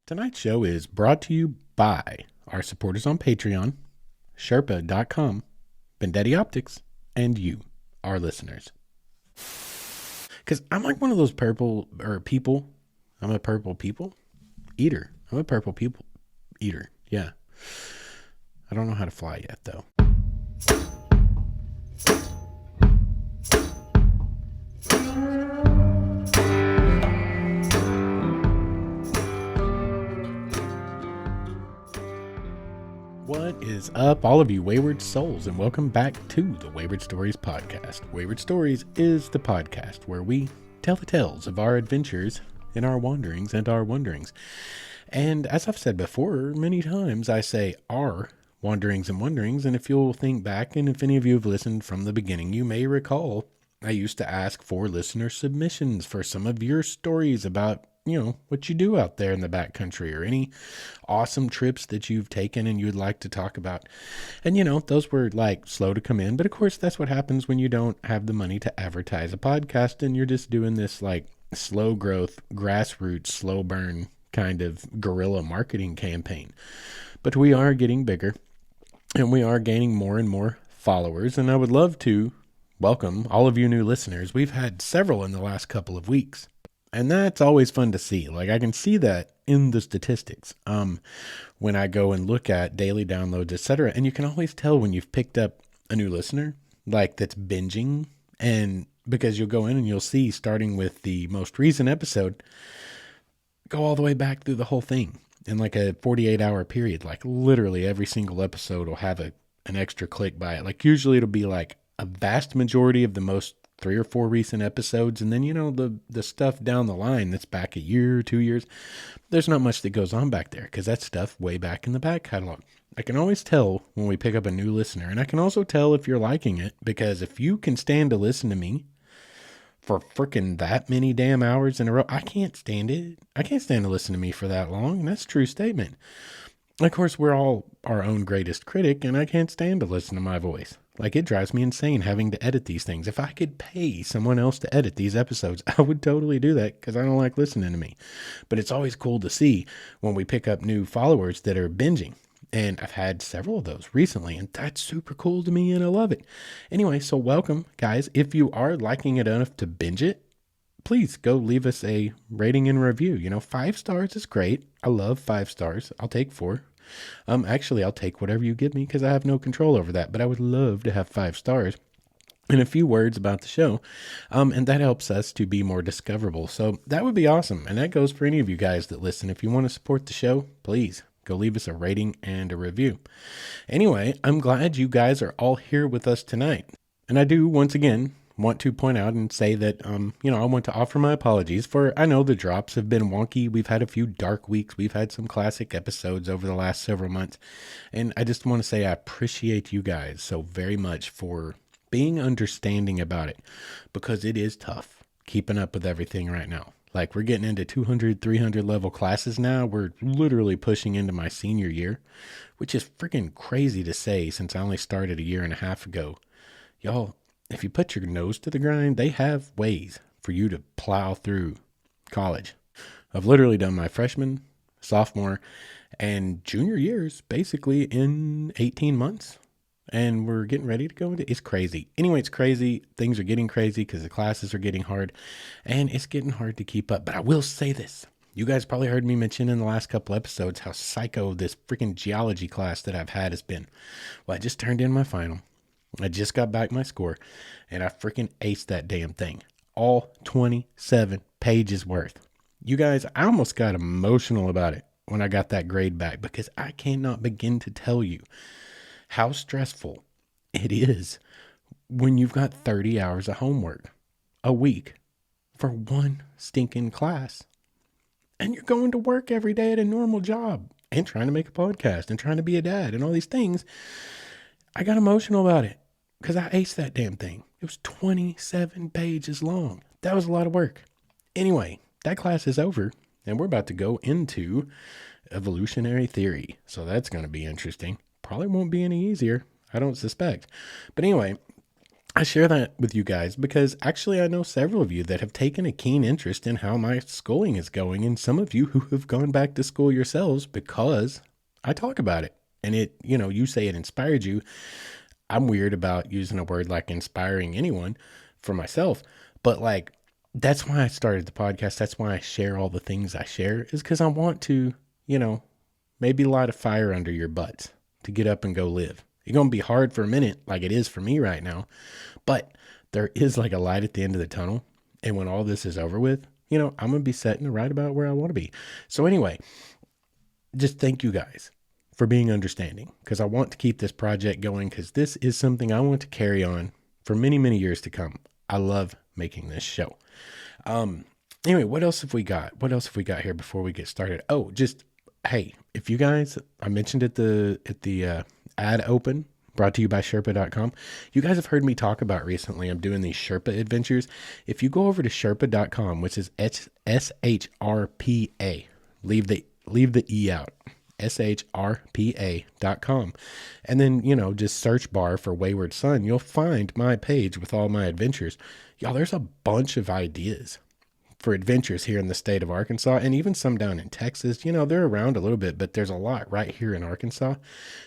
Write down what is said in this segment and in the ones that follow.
Tonight's show is brought to you by our supporters on Patreon, Sherpa.com, Bendetti Optics, and you, our listeners. Because I'm like one of those purple people. I'm a purple people eater. I'm a purple people eater. Yeah. I don't know how to fly yet, though. What is up, all of you wayward souls, and welcome back to the Wayward Stories podcast. Wayward Stories is the podcast where we tell the tales of our adventures in our wanderings and our wonderings. And as I've said before many times, I say our wanderings and wonderings, and if you'll think back, and if any of you have listened from the beginning, you may recall I used to ask for listener submissions for some of your stories about what you do out there in the backcountry or any awesome trips that you've taken and you'd like to talk about. And, those were like slow to come in. But of course, that's what happens when you don't have the money to advertise a podcast and you're just doing this like slow growth, grassroots, slow burn kind of guerrilla marketing campaign. But we are getting bigger and we are gaining more and more followers. And I would love to welcome all of you new listeners. We've had several in the last couple of weeks. And that's always fun to see. Like I can see that in the statistics when I go and look at daily downloads, etc. And you can always tell when you've picked up a new listener, like that's binging. And because you'll go in and you'll see, starting with the most recent episode, go all the way back through the whole thing in like a 48-hour period. Like literally every single episode will have an extra click by it. Like usually it'll be like a vast majority of the most 3 or 4 recent episodes. And then, the stuff down the line that's back a year, 2 years, there's not much that goes on back there because that's stuff way back in the back catalog. I can always tell when we pick up a new listener, and I can also tell if you're liking it, because if you can stand to listen to me for freaking that many damn hours in a row, I can't stand it. I can't stand to listen to me for that long. And that's a true statement. Of course, we're all our own greatest critic, and I can't stand to listen to my voice. Like, it drives me insane having to edit these things. If I could pay someone else to edit these episodes, I would totally do that because I don't like listening to me. But it's always cool to see when we pick up new followers that are binging. And I've had several of those recently, and that's super cool to me, and I love it. Anyway, so welcome, guys. If you are liking it enough to binge it, please go leave us a rating and review. 5 stars is great. I love 5 stars. I'll take 4. Actually, I'll take whatever you give me because I have no control over that, but I would love to have 5 stars and a few words about the show. And that helps us to be more discoverable. So that would be awesome. And that goes for any of you guys that listen. If you want to support the show, please go leave us a rating and a review. Anyway, I'm glad you guys are all here with us tonight. And I do, once again, want to point out and say that, I want to offer my apologies for, I know the drops have been wonky. We've had a few dark weeks. We've had some classic episodes over the last several months. And I just want to say I appreciate you guys so very much for being understanding about it, because it is tough keeping up with everything right now. Like we're getting into 200, 300 level classes now. We're literally pushing into my senior year, which is freaking crazy to say since I only started a year and a half ago. Y'all, if you put your nose to the grind, they have ways for you to plow through college. I've literally done my freshman, sophomore, and junior years basically in 18 months. And we're getting ready to go into it's crazy. Anyway, it's crazy. Things are getting crazy because the classes are getting hard. And it's getting hard to keep up. But I will say this. You guys probably heard me mention in the last couple episodes how psycho this freaking geology class that I've had has been. Well, I just turned in my final. I just got back my score, and I freaking aced that damn thing. All 27 pages worth. You guys, I almost got emotional about it when I got that grade back, because I cannot begin to tell you how stressful it is when you've got 30 hours of homework a week for one stinking class. And you're going to work every day at a normal job and trying to make a podcast and trying to be a dad and all these things. I got emotional about it because I aced that damn thing. It was 27 pages long. That was a lot of work. Anyway, that class is over and we're about to go into evolutionary theory. So that's going to be interesting. Probably won't be any easier, I don't suspect. But anyway, I share that with you guys because actually I know several of you that have taken a keen interest in how my schooling is going, and some of you who have gone back to school yourselves because I talk about it. And you say it inspired you. I'm weird about using a word like inspiring anyone for myself, but like that's why I started the podcast. That's why I share all the things I share, is because I want to, you know, maybe light a fire under your butts to get up and go live. It's going to be hard for a minute, like it is for me right now, but there is like a light at the end of the tunnel. And when all this is over with, I'm going to be sitting right about where I want to be. So anyway, just thank you guys for being understanding, because I want to keep this project going, because this is something I want to carry on for many, many years to come. I love making this show. Anyway, what else have we got? What else have we got here before we get started? Oh, just, hey, if you guys, I mentioned at the ad open, brought to you by Sherpa.com. You guys have heard me talk about recently, I'm doing these Sherpa adventures. If you go over to Sherpa.com, which is SHRPA, leave the E out, SHRPA.com. And then, just search bar for Wayward Son. You'll find my page with all my adventures. Y'all, there's a bunch of ideas for adventures here in the state of Arkansas, and even some down in Texas. They're around a little bit, but there's a lot right here in Arkansas.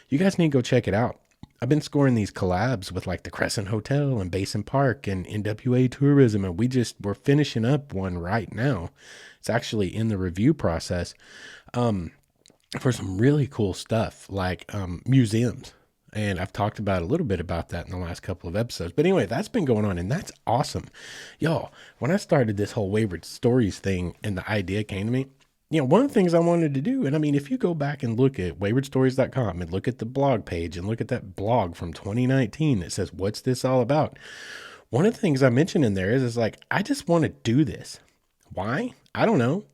You guys need to go check it out. I've been scoring these collabs with like the Crescent Hotel and Basin Park and NWA Tourism, and we're finishing up one right now. It's actually in the review process for some really cool stuff like museums. And I've talked about a little bit about that in the last couple of episodes. But anyway, that's been going on, and that's awesome. Y'all, when I started this whole Wayward Stories thing and the idea came to me, one of the things I wanted to do, and I mean, if you go back and look at waywardstories.com and look at the blog page and look at that blog from 2019 that says, what's this all about? One of the things I mentioned in there is like, I just want to do this. Why? I don't know.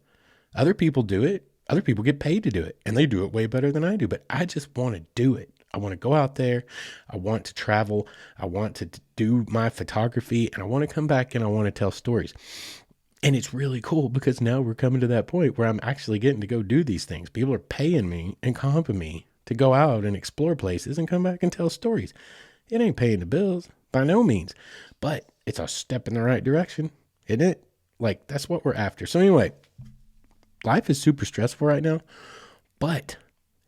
Other people do it. Other people get paid to do it, and they do it way better than I do, but I just want to do it. I want to go out there. I want to travel. I want to do my photography, and I want to come back and I want to tell stories. And it's really cool because now we're coming to that point where I'm actually getting to go do these things. People are paying me and comping me to go out and explore places and come back and tell stories. It ain't paying the bills by no means, but it's a step in the right direction, isn't it? Like, that's what we're after. So anyway, life is super stressful right now, but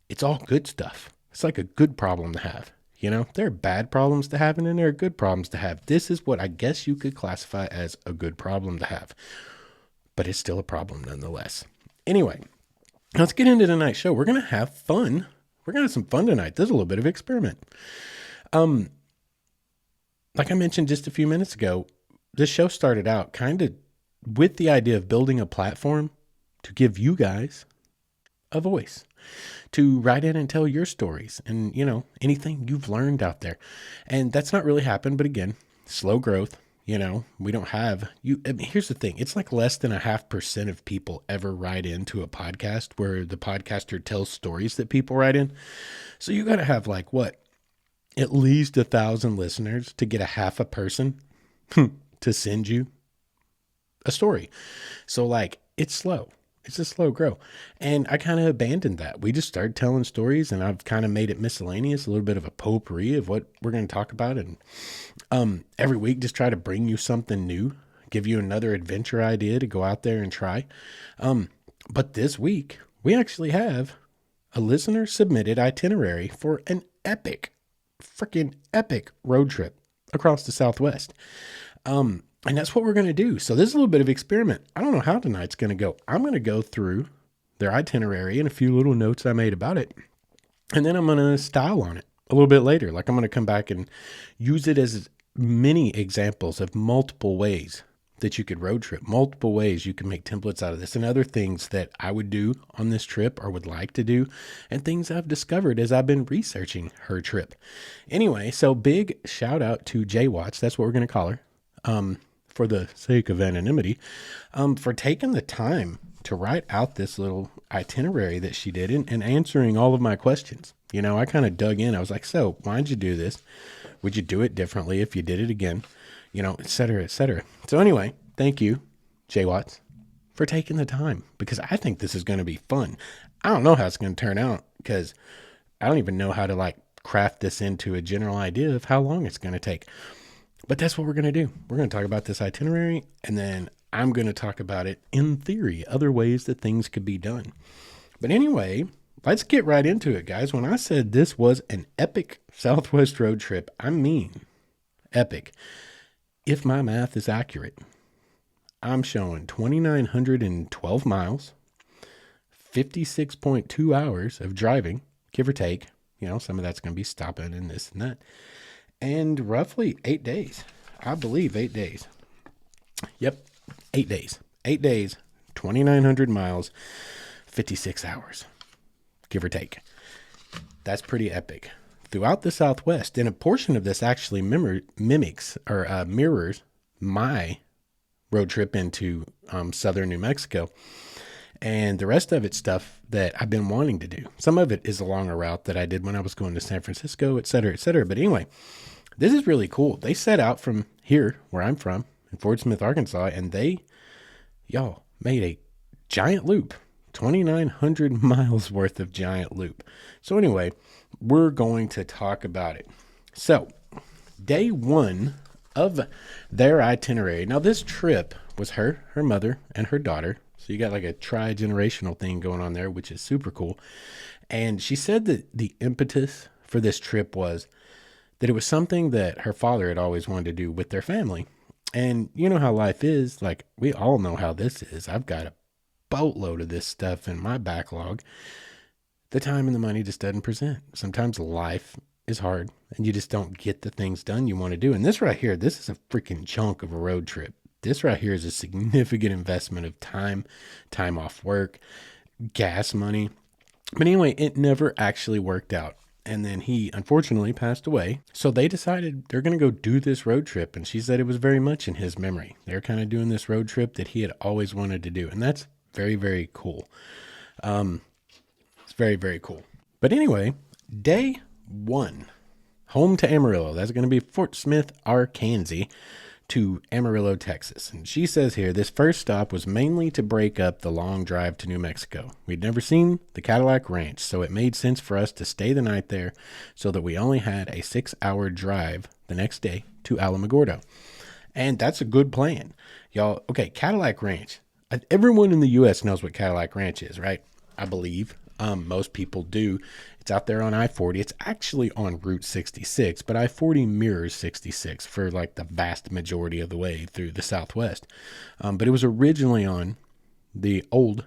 it's all good stuff. It's like a good problem to have. There are bad problems to have, and then there are good problems to have. This is what I guess you could classify as a good problem to have, but it's still a problem nonetheless. Anyway, let's get into tonight's show. We're going to have fun. We're going to have some fun tonight. There's a little bit of experiment. Like I mentioned just a few minutes ago, this show started out kind of with the idea of building a platform to give you guys a voice, to write in and tell your stories and, anything you've learned out there. And that's not really happened. But again, slow growth, we don't have you. I mean, here's the thing. It's like less than 0.5% of people ever write into a podcast where the podcaster tells stories that people write in. So you got to have like at least 1,000 listeners to get a half a person to send you a story. So like, it's slow. It's a slow grow. And I kind of abandoned that. We just started telling stories, and I've kind of made it miscellaneous, a little bit of a potpourri of what we're going to talk about. And every week, just try to bring you something new, give you another adventure idea to go out there and try. But this week, we actually have a listener submitted itinerary for an freaking epic road trip across the Southwest. And that's what we're going to do. So this is a little bit of experiment. I don't know how tonight's going to go. I'm going to go through their itinerary and a few little notes I made about it. And then I'm going to style on it a little bit later. Like I'm going to come back and use it as many examples of multiple ways that you could road trip, multiple ways you can make templates out of this, and other things that I would do on this trip or would like to do, and things I've discovered as I've been researching her trip. Anyway, so big shout out to J-Wats. That's what we're going to call her. For the sake of anonymity, for taking the time to write out this little itinerary that she did and answering all of my questions. I kind of dug in. I was like, so why'd you do this? Would you do it differently if you did it again? Et cetera, et cetera. So anyway, thank you, J-Wats, for taking the time, because I think this is going to be fun. I don't know how it's going to turn out, because I don't even know how to craft this into a general idea of how long it's going to take. But that's what we're going to do. We're going to talk about this itinerary, and then I'm going to talk about it in theory, other ways that things could be done. But anyway, let's get right into it, guys. When I said this was an epic Southwest road trip, I mean epic. If my math is accurate, I'm showing 2,912 miles, 56.2 hours of driving, give or take. You know, some of that's going to be stopping and this and that. And roughly 8 days. I believe 8 days. Yep, 8 days. 8 days, 2,900 miles, 56 hours, give or take. That's pretty epic. Throughout the Southwest, and a portion of this actually mimics or mirrors my road trip into southern New Mexico. And the rest of it's stuff that I've been wanting to do. Some of it is along a route that I did when I was going to San Francisco, et cetera, et cetera. But anyway, this is really cool. They set out from here, where I'm from, in Fort Smith, Arkansas, and y'all made a giant loop, 2,900 miles worth of giant loop. So anyway, we're going to talk about it. So day one of their itinerary. Now this trip was her mother, and her daughter. So you got like a tri-generational thing going on there, which is super cool. And she said that the impetus for this trip was that it was something that her father had always wanted to do with their family. And you know how life is. Like, we all know how this is. I've got a boatload of this stuff in my backlog. The time and the money just doesn't present. Sometimes life is hard and you just don't get the things done you want to do. And this right here, this is a freaking chunk of a road trip. This right here is a significant investment of time off work, gas money. But anyway, it never actually worked out. And then he unfortunately passed away. So they decided they're going to go do this road trip. And she said it was very much in his memory. They're kind of doing this road trip that he had always wanted to do. And that's very, very cool. It's very, very cool. But anyway, day one, home to Amarillo. That's going to be Fort Smith, Arkansas, to Amarillo, Texas. And she says here, this first stop was mainly to break up the long drive to New Mexico. We'd never seen the Cadillac Ranch, so it made sense for us to stay the night there so that we only had a 6-hour drive the next day to Alamogordo. And that's a good plan. Y'all, okay, Cadillac Ranch. Everyone in the U.S. knows what Cadillac Ranch is, right? I believe. Most people do. It's out there on I-40. It's actually on Route 66, but I-40 mirrors 66 for like the vast majority of the way through the Southwest. But it was originally on the old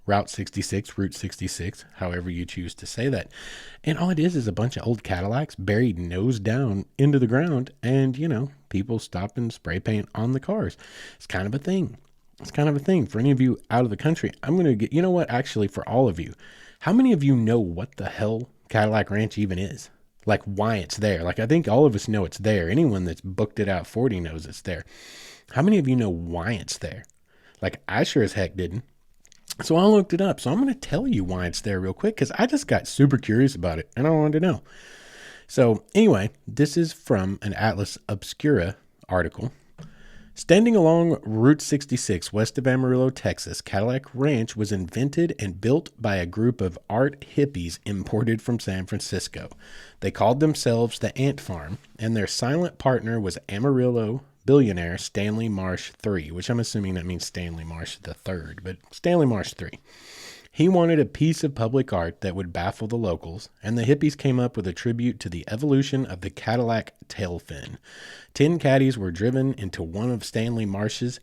Route 66, Route 66, however you choose to say that. And all it is a bunch of old Cadillacs buried nose down into the ground, and, you know, people stop and spray paint on the cars. It's kind of a thing. It's kind of a thing. For any of you out of the country, I'm going to get, you know what, actually, for all of you, how many of you know what the hell Cadillac Ranch even is? Like, why it's there? Like, I think all of us know it's there. Anyone that's booked it out 40 knows it's there. How many of you know why it's there? Like, I sure as heck didn't. So I looked it up. So I'm going to tell you why it's there real quick, because I just got super curious about it, and I wanted to know. So anyway, this is from an Atlas Obscura article. Standing along Route 66 west of Amarillo, Texas, Cadillac Ranch was invented and built by a group of art hippies imported from San Francisco. They called themselves the Ant Farm, and their silent partner was Amarillo billionaire Stanley Marsh III, which I'm assuming that means Stanley Marsh III, but Stanley Marsh III. He wanted a piece of public art that would baffle the locals, and the hippies came up with a tribute to the evolution of the Cadillac tail fin. 10 caddies were driven into one of Stanley Marsh's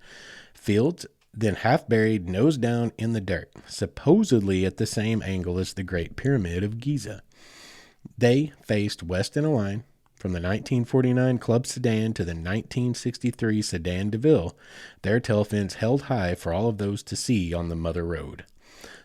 fields, then half buried nose down in the dirt, supposedly at the same angle as the Great Pyramid of Giza. They faced west in a line from the 1949 Club Sedan to the 1963 Sedan DeVille, their tail fins held high for all of those to see on the Mother Road.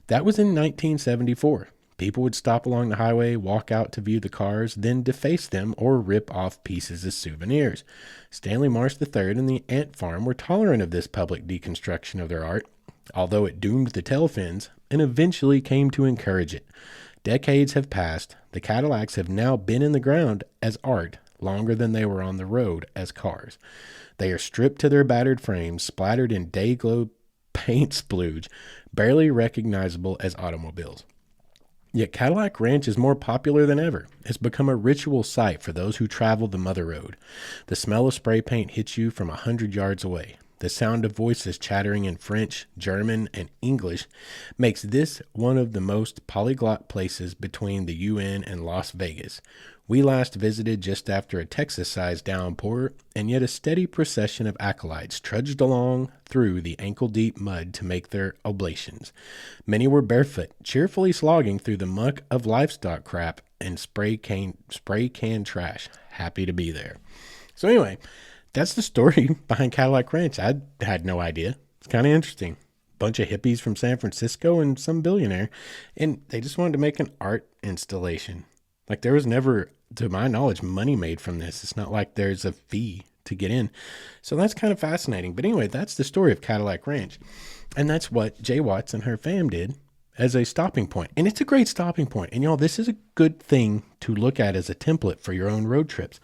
That was in 1974. People would stop along the highway, walk out to view the cars, then deface them or rip off pieces as souvenirs. Stanley Marsh III and the Ant Farm were tolerant of this public deconstruction of their art, although it doomed the tail fins, and eventually came to encourage it. Decades have passed. The Cadillacs have now been in the ground as art longer than they were on the road as cars. They are stripped to their battered frames, splattered in day-glow paint splooge, barely recognizable as automobiles. Yet Cadillac Ranch is more popular than ever. It's become a ritual site for those who travel the Mother Road. The smell of spray paint hits you from 100 yards away. The sound of voices chattering in French, German, and English makes this one of the most polyglot places between the UN and Las Vegas. We last visited just after a Texas-sized downpour, and yet a steady procession of acolytes trudged along through the ankle-deep mud to make their oblations. Many were barefoot, cheerfully slogging through the muck of livestock crap and spray can trash, happy to be there. So anyway, that's the story behind Cadillac Ranch. I had no idea. It's kind of interesting. Bunch of hippies from San Francisco and some billionaire, and they just wanted to make an art installation. Like, there was never, to my knowledge, money made from this. It's not like there's a fee to get in. So that's kind of fascinating. But anyway, that's the story of Cadillac Ranch. And that's what J-Wats and her fam did as a stopping point. And it's a great stopping point. And y'all, this is a good thing to look at as a template for your own road trips.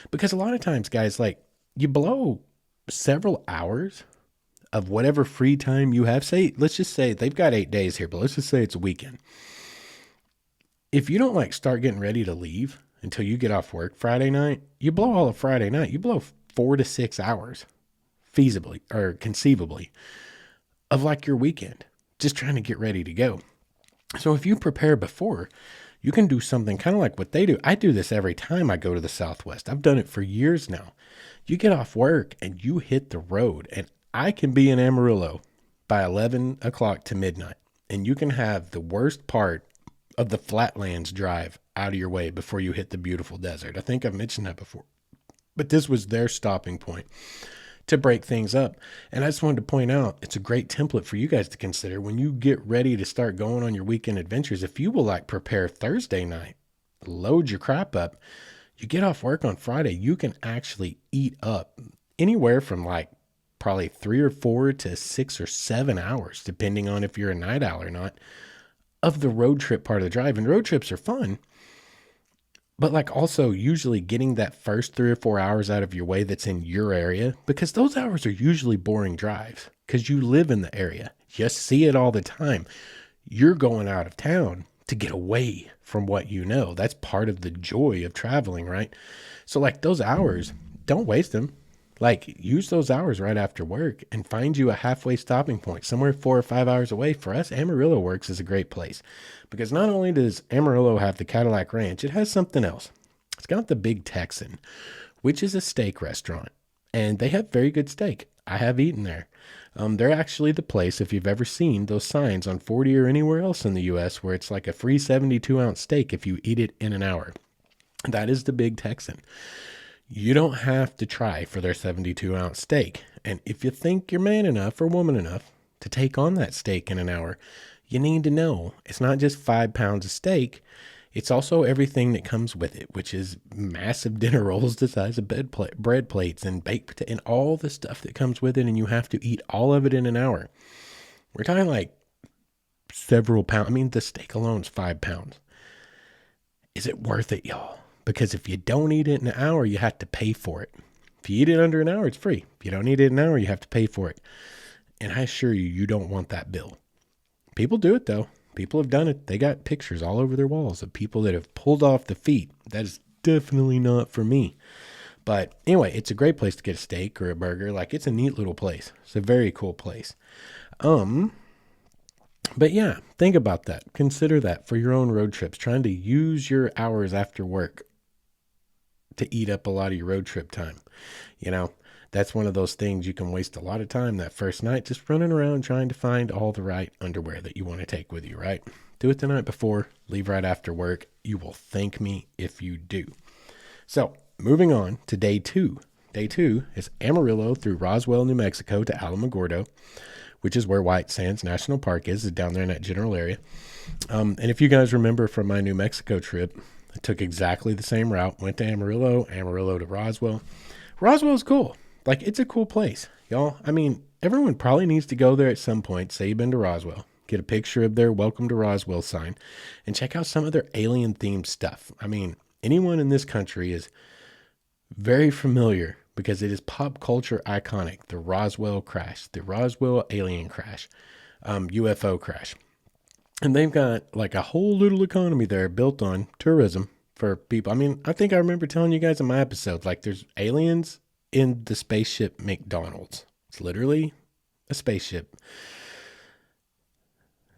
Because a lot of times, guys, like, you blow several hours of whatever free time you have. Say, let's just say they've got 8 days here, but let's just say it's a weekend. If you don't like start getting ready to leave until you get off work Friday night, you blow all of Friday night. You blow 4 to 6 hours feasibly or conceivably of like your weekend, just trying to get ready to go. So if you prepare before, you can do something kind of like what they do. I do this every time I go to the Southwest. I've done it for years now. You get off work and you hit the road, and I can be in Amarillo by 11 o'clock to midnight, and you can have the worst part of the Flatlands drive out of your way before you hit the beautiful desert. I think I've mentioned that before, but this was their stopping point to break things up. And I just wanted to point out, it's a great template for you guys to consider when you get ready to start going on your weekend adventures. If you will like prepare Thursday night, load your crap up, you get off work on Friday, you can actually eat up anywhere from like probably 3 or 4 to 6 or 7 hours, depending on if you're a night owl or not, of the road trip part of the drive. And road trips are fun, but like also usually getting that first 3 or 4 hours out of your way that's in your area, because those hours are usually boring drives because you live in the area. You see it all the time. You're going out of town to get away from what you know. That's part of the joy of traveling, right? So like those hours, don't waste them. Like, use those hours right after work and find you a halfway stopping point, somewhere 4 or 5 hours away. For us, Amarillo Works is a great place because not only does Amarillo have the Cadillac Ranch, it has something else. It's got the Big Texan, which is a steak restaurant, and they have very good steak. I have eaten there. They're actually the place, if you've ever seen those signs on 40 or anywhere else in the U.S. where it's like a free 72-ounce steak if you eat it in an hour. That is the Big Texan. You don't have to try for their 72-ounce steak. And if you think you're man enough or woman enough to take on that steak in an hour, you need to know it's not just 5 pounds of steak. It's also everything that comes with it, which is massive dinner rolls the size of bread plates and baked potato and all the stuff that comes with it. And you have to eat all of it in an hour. We're talking like several pounds. I mean, the steak alone is 5 pounds. Is it worth it, y'all? Because if you don't eat it in an hour, you have to pay for it. If you eat it under an hour, it's free. If you don't eat it in an hour, you have to pay for it. And I assure you, you don't want that bill. People do it, though. People have done it. They got pictures all over their walls of people that have pulled off the feet. That is definitely not for me. But anyway, it's a great place to get a steak or a burger. Like, it's a neat little place. It's a very cool place. But yeah, think about that. Consider that for your own road trips. Trying to use your hours after work to eat up a lot of your road trip time. You know, that's one of those things you can waste a lot of time that first night just running around trying to find all the right underwear that you want to take with you, right? Do it the night before, leave right after work. You will thank me if you do. So moving on to day 2. Day 2 is Amarillo through Roswell, New Mexico to Alamogordo, which is where White Sands National Park is down there in that general area. And if you guys remember from my New Mexico trip, I took exactly the same route, went to Amarillo to Roswell. Roswell is cool. Like, it's a cool place, y'all. I mean, everyone probably needs to go there at some point, say you've been to Roswell, get a picture of their Welcome to Roswell sign, and check out some of their alien-themed stuff. I mean, anyone in this country is very familiar because it is pop culture iconic. The Roswell crash, the Roswell alien crash, UFO crash. And they've got like a whole little economy there built on tourism for people. I mean, I think I remember telling you guys in my episode, like there's aliens in the spaceship McDonald's. It's literally a spaceship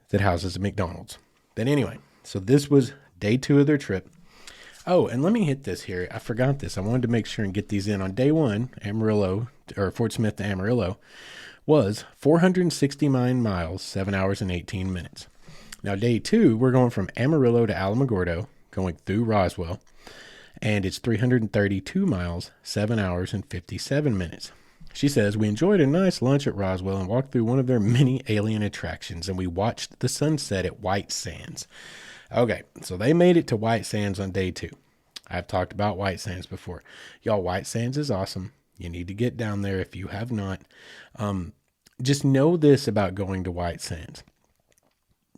that houses a McDonald's. But anyway, so this was day 2 of their trip. Oh, and let me hit this here. I forgot this. I wanted to make sure and get these in. On day 1, Amarillo, or Fort Smith to Amarillo, was 469 miles, 7 hours and 18 minutes. Now, day 2, we're going from Amarillo to Alamogordo, going through Roswell, and it's 332 miles, 7 hours and 57 minutes. She says, we enjoyed a nice lunch at Roswell and walked through one of their many alien attractions, and we watched the sunset at White Sands. Okay, so they made it to White Sands on day 2. I've talked about White Sands before. Y'all, White Sands is awesome. You need to get down there if you have not. Just know this about going to White Sands.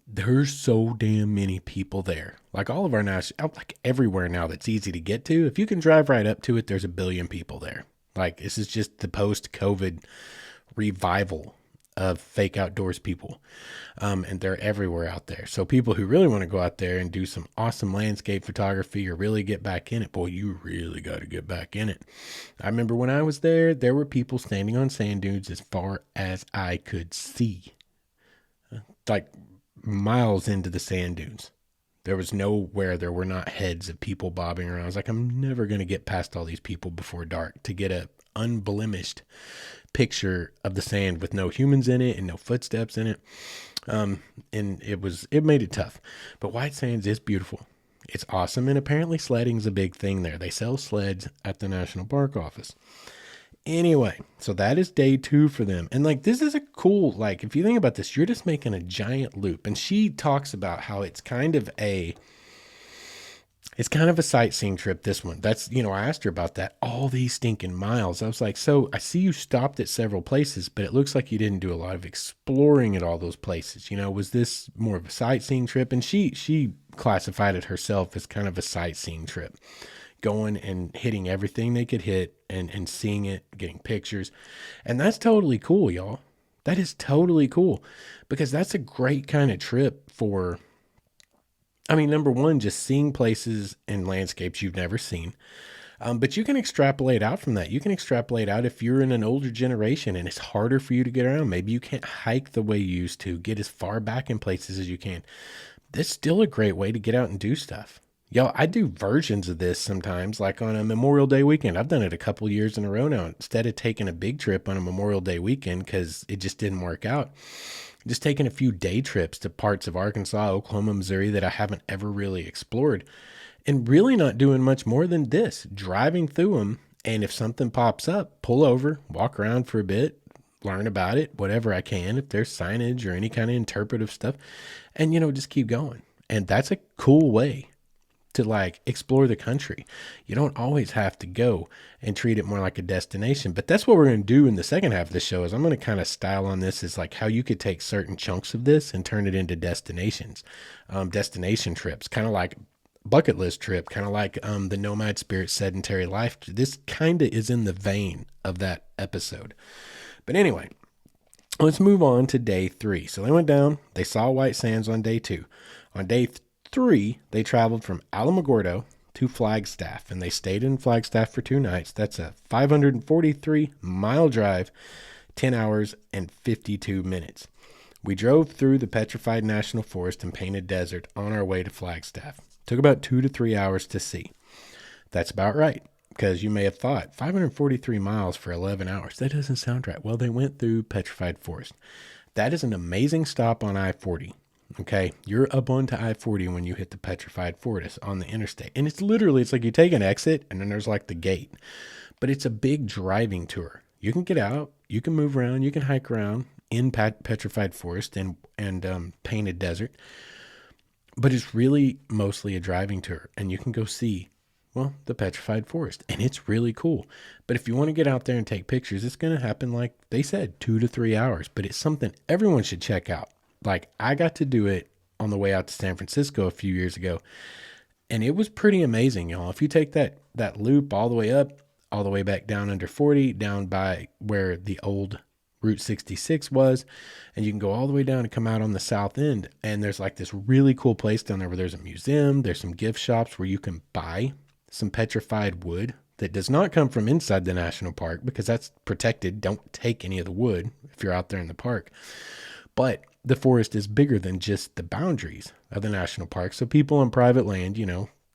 There's so damn many people there. Like all of our like everywhere now that's easy to get to. If you can drive right up to it, there's a billion people there. Like this is just the post-COVID revival of fake outdoors people. And they're everywhere out there. So people who really want to go out there and do some awesome landscape photography or really get back in it, boy, you really got to get back in it. I remember when I was there, there were people standing on sand dunes as far as I could see. Like miles into the sand dunes. There was nowhere there were not heads of people bobbing around. I was like, I'm never going to get past all these people before dark to get a unblemished picture of the sand with no humans in it and no footsteps in it. And it made it tough. But White Sands is beautiful. It's awesome. And apparently sledding's a big thing there. They sell sleds at the National Park Office. Anyway, so that is day 2 for them. And like, this is a cool, like, if you think about this, you're just making a giant loop. And she talks about how it's kind of a sightseeing trip, this one. That's, I asked her about that. All these stinking miles. I was like, so I see you stopped at several places, but it looks like you didn't do a lot of exploring at all those places. Was this more of a sightseeing trip? And she classified it herself as kind of a sightseeing trip. Going and hitting everything they could hit and seeing it, getting pictures. And that's totally cool, y'all. That is totally cool because that's a great kind of trip for, number one, just seeing places and landscapes you've never seen. But you can extrapolate out from that. You can extrapolate out if you're in an older generation and it's harder for you to get around. Maybe you can't hike the way you used to, get as far back in places as you can. That's still a great way to get out and do stuff. Yo, I do versions of this sometimes, like on a Memorial Day weekend. I've done it a couple years in a row now. Instead of taking a big trip on a Memorial Day weekend because it just didn't work out, just taking a few day trips to parts of Arkansas, Oklahoma, Missouri that I haven't ever really explored, and really not doing much more than this, driving through them. And if something pops up, pull over, walk around for a bit, learn about it, whatever I can, if there's signage or any kind of interpretive stuff, and, just keep going. And that's a cool way to like explore the country. You don't always have to go and treat it more like a destination, but that's what we're going to do in the second half of the show. Is I'm going to kind of style on this as like how you could take certain chunks of this and turn it into destinations, destination trips, kind of like bucket list trip, kind of like the Nomad Spirit Sedentary Life. This kind of is in the vein of that episode. But anyway, let's move on to day 3. So they went down, they saw White Sands on day 2. On day 3, they traveled from Alamogordo to Flagstaff, and they stayed in Flagstaff for 2 nights. That's a 543-mile drive, 10 hours and 52 minutes. We drove through the Petrified National Forest and Painted Desert on our way to Flagstaff. Took about 2 to 3 hours to see. That's about right, because you may have thought 543 miles for 11 hours. That doesn't sound right. Well, they went through Petrified Forest. That is an amazing stop on I-40. Okay, you're up onto I-40 when you hit the Petrified Forest on the interstate. And it's like you take an exit and then there's like the gate. But it's a big driving tour. You can get out, you can move around, you can hike around in Petrified Forest and Painted Desert. But it's really mostly a driving tour. And you can go see, the Petrified Forest. And it's really cool. But if you want to get out there and take pictures, it's going to happen, like they said, 2 to 3 hours. But it's something everyone should check out. Like, I got to do it on the way out to San Francisco a few years ago, and it was pretty amazing, y'all. If you take that loop all the way up, all the way back down under 40, down by where the old Route 66 was, and you can go all the way down and come out on the south end. And there's like this really cool place down there where there's a museum, there's some gift shops where you can buy some petrified wood that does not come from inside the national park because that's protected. Don't take any of the wood if you're out there in the park. But the forest is bigger than just the boundaries of the national park. So people on private land,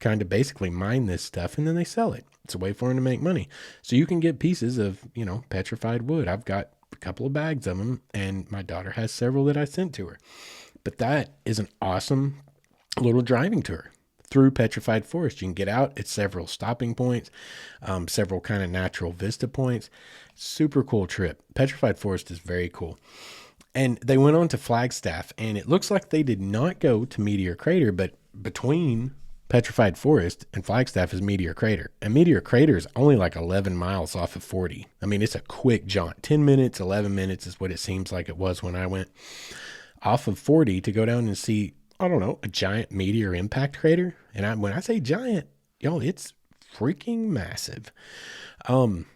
kind of basically mine this stuff and then they sell it. It's a way for them to make money. So you can get pieces of, petrified wood. I've got a couple of bags of them and my daughter has several that I sent to her. But that is an awesome little driving tour through petrified forest. You can get out at several stopping points, several kind of natural vista points. Super cool trip. Petrified forest is very cool. And they went on to Flagstaff, and it looks like they did not go to Meteor Crater, but between Petrified Forest and Flagstaff is Meteor Crater. And Meteor Crater is only like 11 miles off of 40. I mean, it's a quick jaunt. 10 minutes, 11 minutes is what it seems like it was when I went off of 40 to go down and see, I don't know, a giant meteor impact crater. And when I say giant, it's freaking massive. And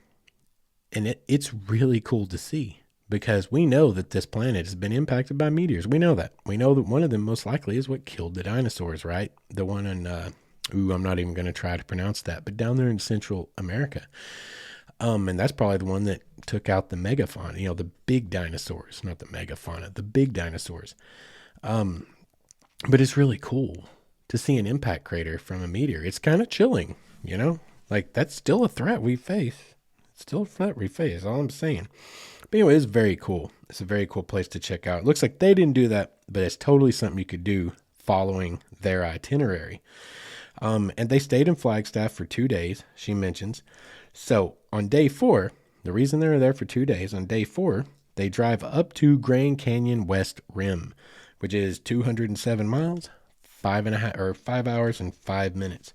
it's really cool to see. Because we know that this planet has been impacted by meteors. We know that. We know that one of them most likely is what killed the dinosaurs, right? The one in, I'm not even going to try to pronounce that, but down there in Central America. And that's probably the one that took out the megafauna, the big dinosaurs, not the megafauna, the big dinosaurs. But it's really cool to see an impact crater from a meteor. It's kind of chilling, like that's still a threat we face. It's still a threat we face, all I'm saying. But anyway, it's very cool. It's a very cool place to check out. It looks like they didn't do that, but it's totally something you could do following their itinerary. And they stayed in Flagstaff for 2 days, she mentions. So on day 4, the reason they were there for 2 days, on day 4, they drive up to Grand Canyon West Rim, which is 207 miles, 5 hours and 5 minutes.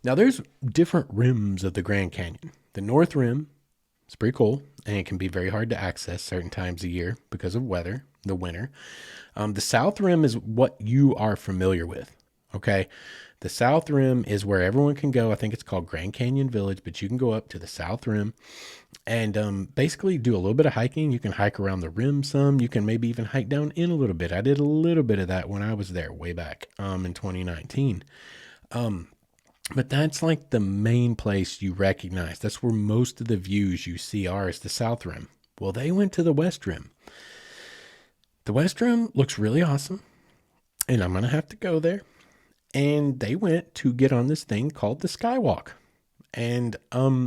Now there's different rims of the Grand Canyon. The North Rim, it's pretty cool, and it can be very hard to access certain times of year because of weather, the winter. The South Rim is what you are familiar with, okay? The South Rim is where everyone can go. I think it's called Grand Canyon Village, but you can go up to the South Rim and basically do a little bit of hiking. You can hike around the rim some. You can maybe even hike down in a little bit. I did a little bit of that when I was there way back in 2019. But that's like the main place you recognize. That's where most of the views you see are, is the South Rim. Well, they went to the West Rim. The West Rim looks really awesome, and I'm going to have to go there. And they went to get on this thing called the Skywalk. And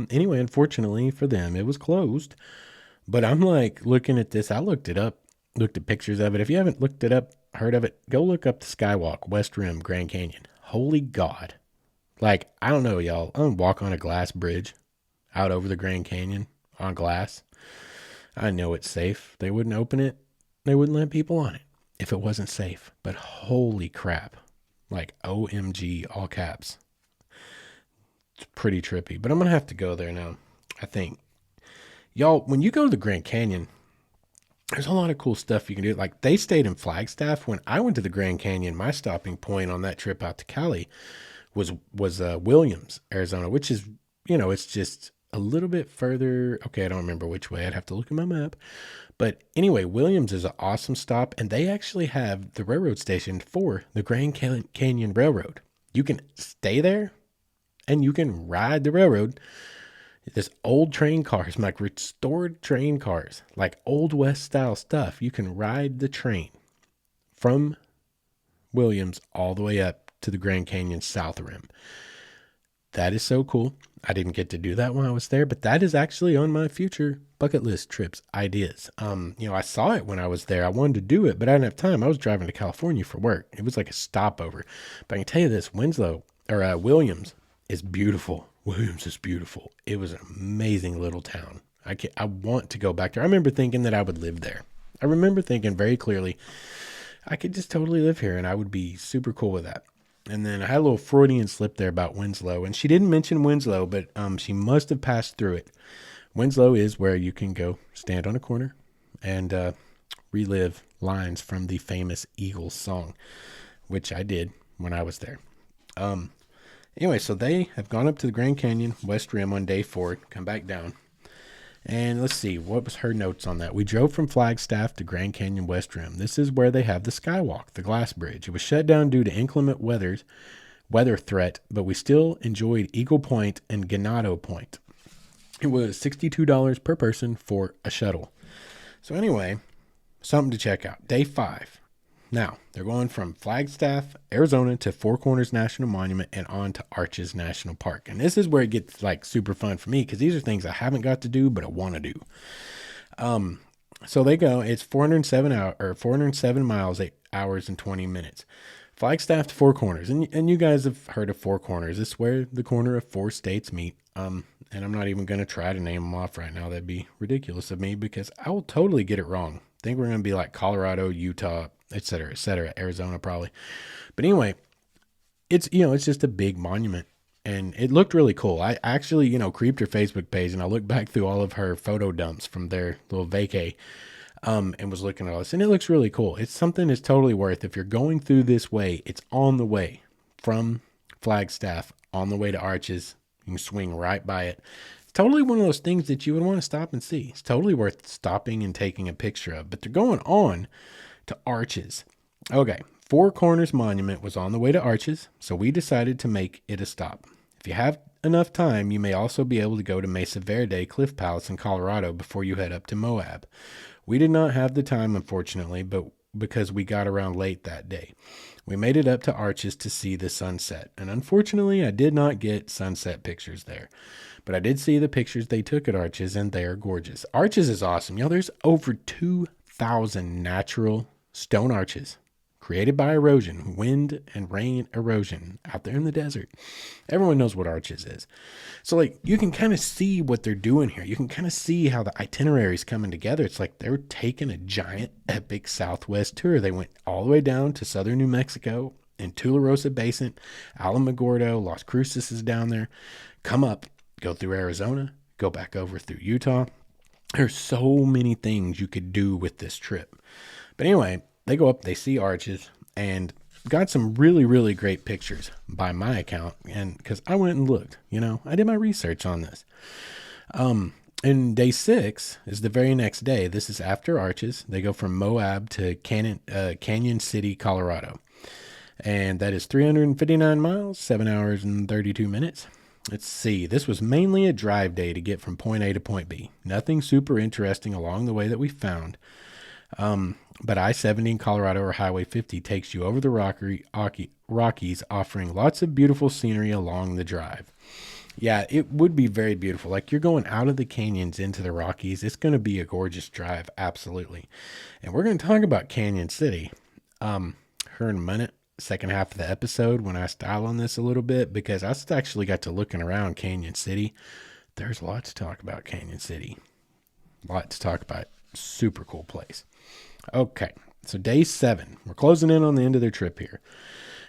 anyway, unfortunately for them, it was closed. But I'm like looking at this. I looked it up, looked at pictures of it. If you haven't looked it up, heard of it, go look up the Skywalk, West Rim, Grand Canyon. Holy God. Like, I don't know, y'all. I'm going to walk on a glass bridge out over the Grand Canyon on glass. I know it's safe. They wouldn't open it. They wouldn't let people on it if it wasn't safe. But holy crap. Like, OMG, all caps. It's pretty trippy. But I'm going to have to go there now, I think. Y'all, when you go to the Grand Canyon, there's a lot of cool stuff you can do. Like, they stayed in Flagstaff. When I went to the Grand Canyon, my stopping point on that trip out to Cali was Williams, Arizona, which is, it's just a little bit further. Okay, I don't remember which way. I'd have to look at my map. But anyway, Williams is an awesome stop, and they actually have the railroad station for the Grand Canyon Railroad. You can stay there, and you can ride the railroad. This old train cars, like restored train cars, like Old West style stuff. You can ride the train from Williams all the way up to the Grand Canyon South Rim. That is so cool. I didn't get to do that when I was there, but that is actually on my future bucket list trips ideas. I saw it when I was there. I wanted to do it, but I didn't have time. I was driving to California for work. It was like a stopover. But I can tell you this, Williams is beautiful. Williams is beautiful. It was an amazing little town. I want to go back there. I remember thinking that I would live there. I remember thinking very clearly, I could just totally live here and I would be super cool with that. And then I had a little Freudian slip there about Winslow. And she didn't mention Winslow, but she must have passed through it. Winslow is where you can go stand on a corner and relive lines from the famous Eagles song, which I did when I was there. Anyway, so they have gone up to the Grand Canyon West Rim on day 4, come back down. And let's see, what was her notes on that? We drove from Flagstaff to Grand Canyon West Rim. This is where they have the Skywalk, the glass bridge. It was shut down due to inclement weather threat, but we still enjoyed Eagle Point and Ganado Point. It was $62 per person for a shuttle. So anyway, something to check out. Day 5. Now, they're going from Flagstaff, Arizona to Four Corners National Monument and on to Arches National Park. And this is where it gets like super fun for me because these are things I haven't got to do, but I want to do. So they go, it's 407 miles, 8 hours and 20 minutes. Flagstaff to Four Corners. And you guys have heard of Four Corners. It's where the corner of 4 states meet. And I'm not even going to try to name them off right now. That'd be ridiculous of me because I will totally get it wrong. I think we're going to be like Colorado, Utah, et cetera, Arizona probably. But anyway, it's just a big monument and it looked really cool. I actually, creeped her Facebook page and I looked back through all of her photo dumps from their little vacay, and was looking at all this and it looks really cool. It's something that's totally worth, if you're going through this way, it's on the way from Flagstaff on the way to Arches. You can swing right by it. It's totally one of those things that you would want to stop and see. It's totally worth stopping and taking a picture of, but they're going on to Arches. Okay, Four Corners Monument was on the way to Arches, so we decided to make it a stop. If you have enough time, you may also be able to go to Mesa Verde Cliff Palace in Colorado before you head up to Moab. We did not have the time, unfortunately, but because we got around late that day. We made it up to Arches to see the sunset, and unfortunately, I did not get sunset pictures there. But I did see the pictures they took at Arches, and they are gorgeous. Arches is awesome. There's over 2,000 natural stone arches created by erosion, wind and rain erosion out there in the desert. Everyone knows what Arches is. So you can kind of see what they're doing here. You can kind of see how the itinerary is coming together. It's like they're taking a giant epic Southwest tour. They went all the way down to southern New Mexico and Tularosa Basin, Alamogordo, Las Cruces is down there. Come up, go through Arizona, go back over through Utah. There's so many things you could do with this trip. But anyway, they go up, they see Arches, and got some really, really great pictures by my account. And because I went and looked, I did my research on this. And day 6 is the very next day. This is after Arches. They go from Moab to Canyon City, Colorado. And that is 359 miles, 7 hours and 32 minutes. Let's see. This was mainly a drive day to get from point A to point B. Nothing super interesting along the way that we found. But I-70 in Colorado or Highway 50 takes you over the Rockies, offering lots of beautiful scenery along the drive. Yeah, it would be very beautiful. You're going out of the canyons into the Rockies. It's going to be a gorgeous drive. Absolutely. And we're going to talk about Canyon City, here in a minute, second half of the episode when I style on this a little bit, because I actually got to looking around Canyon City. There's a lot to talk about Canyon City. A lot to talk about. Super cool place. Okay, so day 7. We're closing in on the end of their trip here.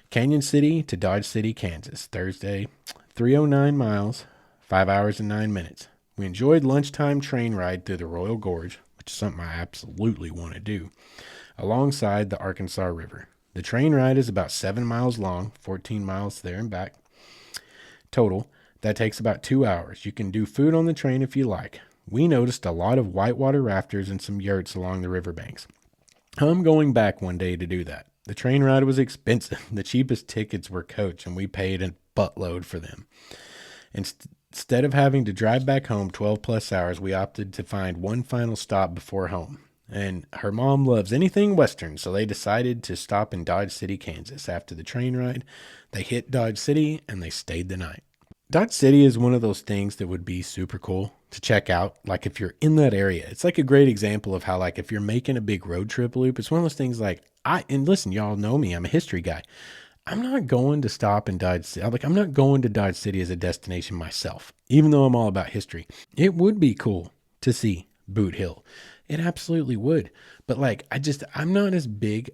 Canyon City to Dodge City, Kansas. Thursday, 309 miles, 5 hours and 9 minutes. We enjoyed lunchtime train ride through the Royal Gorge, which is something I absolutely want to do, alongside the Arkansas River. The train ride is about 7 miles long, 14 miles there and back. Total, that takes about 2 hours. You can do food on the train if you like. We noticed a lot of whitewater rafters and some yurts along the riverbanks. I'm going back one day to do that. The train ride was expensive. The cheapest tickets were coach, and we paid a buttload for them. Instead of having to drive back home 12 plus hours, we opted to find one final stop before home. And her mom loves anything Western, so they decided to stop in Dodge City, Kansas. After the train ride, they hit Dodge City, and they stayed the night. Dodge City is one of those things that would be super cool to check out. If you're in that area, it's a great example of how, if you're making a big road trip loop, it's one of those things and listen, y'all know me, I'm a history guy. I'm not going to stop in Dodge City. I'm not going to Dodge City as a destination myself, even though I'm all about history. It would be cool to see Boot Hill. It absolutely would. But I'm not as big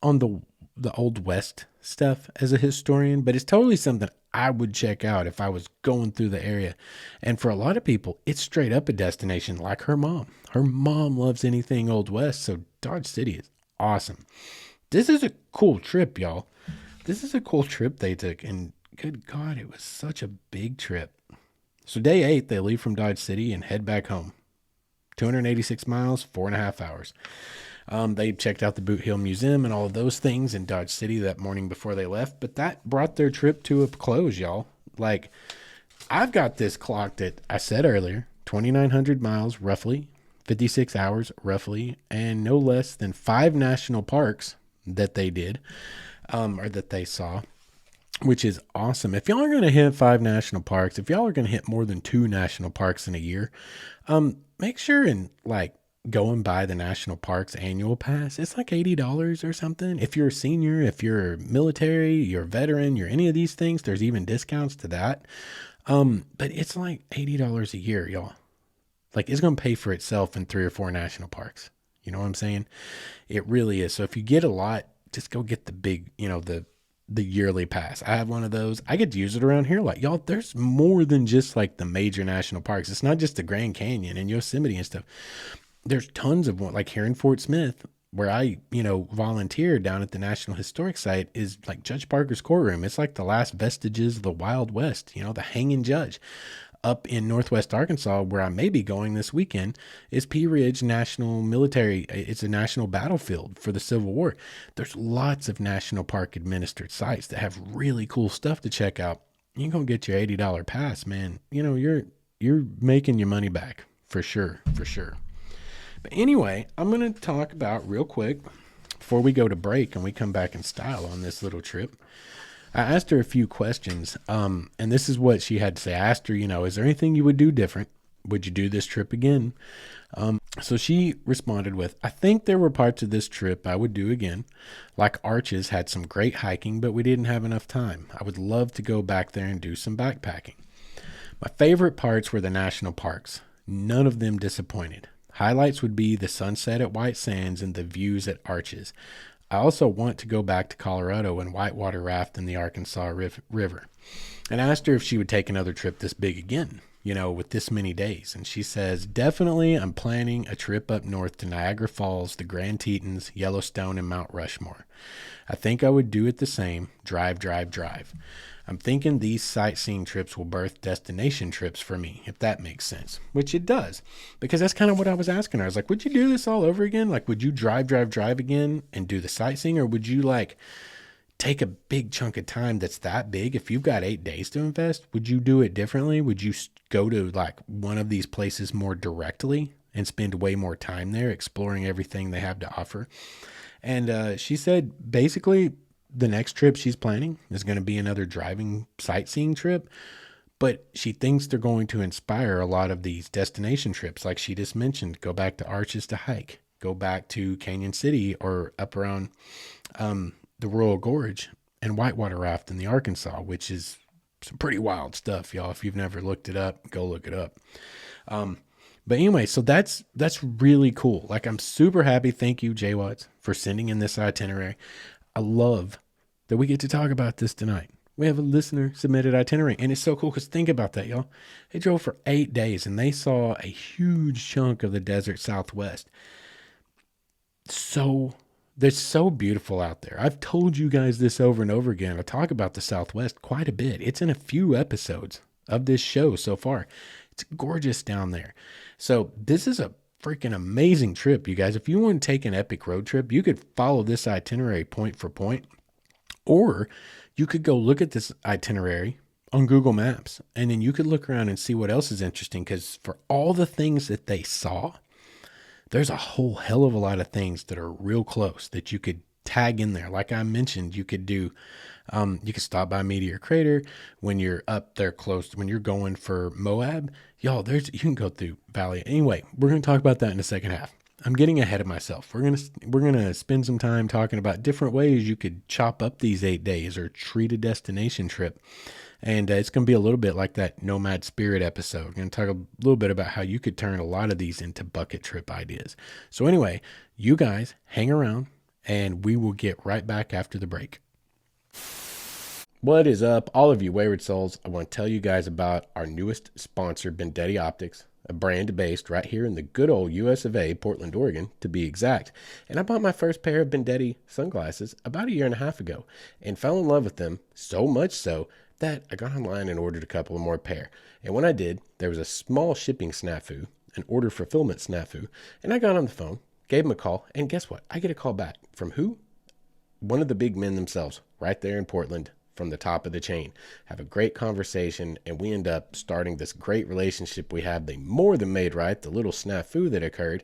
on the Old West stuff as a historian, but it's totally something I would check out if I was going through the area. And for a lot of people, it's straight up a destination, like her mom. Her mom loves anything Old West, so Dodge City is awesome. This is a cool trip, y'all. This is a cool trip they took, and good God, it was such a big trip. So day 8, they leave from Dodge City and head back home. 286 miles, 4.5 hours. They checked out the Boot Hill Museum and all of those things in Dodge City that morning before they left, but that brought their trip to a close, y'all. Like, I've got this clocked at, I said earlier, 2,900 miles roughly, 56 hours roughly, and no less than 5 national parks that they did, or that they saw, which is awesome. If y'all are going to hit 5 national parks, if y'all are going to hit more than 2 national parks in a year, make sure and like go and buy the national parks annual pass. It's like $80 or something. If you're a senior, if you're military, you're a veteran, you're any of these things, there's even discounts to that. But it's like $80 a year, y'all. Like, it's going to pay for itself in 3 or 4 national parks. You know what I'm saying? It really is. So if you get a lot, just go get the big, the yearly pass. I have one of those. I get to use it around here. Like, y'all, there's more than just like the major national parks. It's not just the Grand Canyon and Yosemite and stuff. There's tons of one, like here in Fort Smith, where I, volunteered down at the National Historic Site, is like Judge Parker's courtroom. It's like the last vestiges of the Wild West, the hanging judge. Up in Northwest Arkansas, where I may be going this weekend, is Pea Ridge National Military. It's a national battlefield for the Civil War. There's lots of national park administered sites that have really cool stuff to check out. You can go get your $80 pass, man. You're making your money back for sure, for sure. But anyway, I'm going to talk about real quick before we go to break and we come back in style on this little trip. I asked her a few questions, and this is what she had to say. I asked her, is there anything you would do different? Would you do this trip again? So she responded with, I think there were parts of this trip I would do again. Like Arches had some great hiking, but we didn't have enough time. I would love to go back there and do some backpacking. My favorite parts were the national parks. None of them disappointed. Highlights would be the sunset at White Sands and the views at Arches. I also want to go back to Colorado and whitewater raft in the Arkansas River. And I asked her if she would take another trip this big again, with this many days. And she says, definitely I'm planning a trip up north to Niagara Falls, the Grand Tetons, Yellowstone, and Mount Rushmore. I think I would do it the same, drive. I'm thinking these sightseeing trips will birth destination trips for me, if that makes sense, which it does, because that's kind of what I was asking her. I was like, would you do this all over again? Like, would you drive again and do the sightseeing, or would you like take a big chunk of time that's that big? If you've got 8 days to invest, would you do it differently? Would you go to like one of these places more directly and spend way more time there exploring everything they have to offer? And she said basically the next trip she's planning is going to be another driving sightseeing trip, but she thinks they're going to inspire a lot of these destination trips. Like she just mentioned, go back to Arches to hike, go back to Canyon City or up around the Royal Gorge and whitewater raft in the Arkansas, which is some pretty wild stuff, y'all. If you've never looked it up, go look it up. But anyway, so that's really cool. Like, I'm super happy. Thank you, J-Wats, for sending in this itinerary. I love that we get to talk about this tonight. We have a listener submitted itinerary, and it's so cool because think about that, y'all. They drove for 8 days, and they saw a huge chunk of the desert Southwest. They're so beautiful out there. I've told you guys this over and over again. I talk about the Southwest quite a bit. It's in a few episodes of this show so far. It's gorgeous down there. So this is a freaking amazing trip, you guys. If you want to take an epic road trip, you could follow this itinerary point for point, or you could go look at this itinerary on Google Maps, and then you could look around and see what else is interesting, because for all the things that they saw, there's a whole hell of a lot of things that are real close that you could tag in there. Like I mentioned, you could do, you could stop by Meteor Crater when you're up there close, when you're going for Moab. Y'all, you can go through Valley. Anyway, we're going to talk about that in the second half. I'm getting ahead of myself. We're going to spend some time talking about different ways you could chop up these 8 days or treat a destination trip. And it's going to be a little bit like that Nomad Spirit episode. We're going to talk a little bit about how you could turn a lot of these into bucket trip ideas. So anyway, you guys hang around and we will get right back after the break. What is up, all of you Wayward Souls? I want to tell you guys about our newest sponsor, Bendetti Optics, a brand based right here in the good old US of A, Portland, Oregon, to be exact. And I bought my first pair of Bendetti sunglasses about 1.5 years ago and fell in love with them, so much so that, I got online and ordered a couple of more pair. And when I did, there was a small shipping snafu, an order fulfillment snafu, and I got on the phone, gave him a call, and guess what? I get a call back from who? One of the big men themselves, right there in Portland, from the top of the chain. Have a great conversation, and we end up starting this great relationship we have. They more than made right the little snafu that occurred,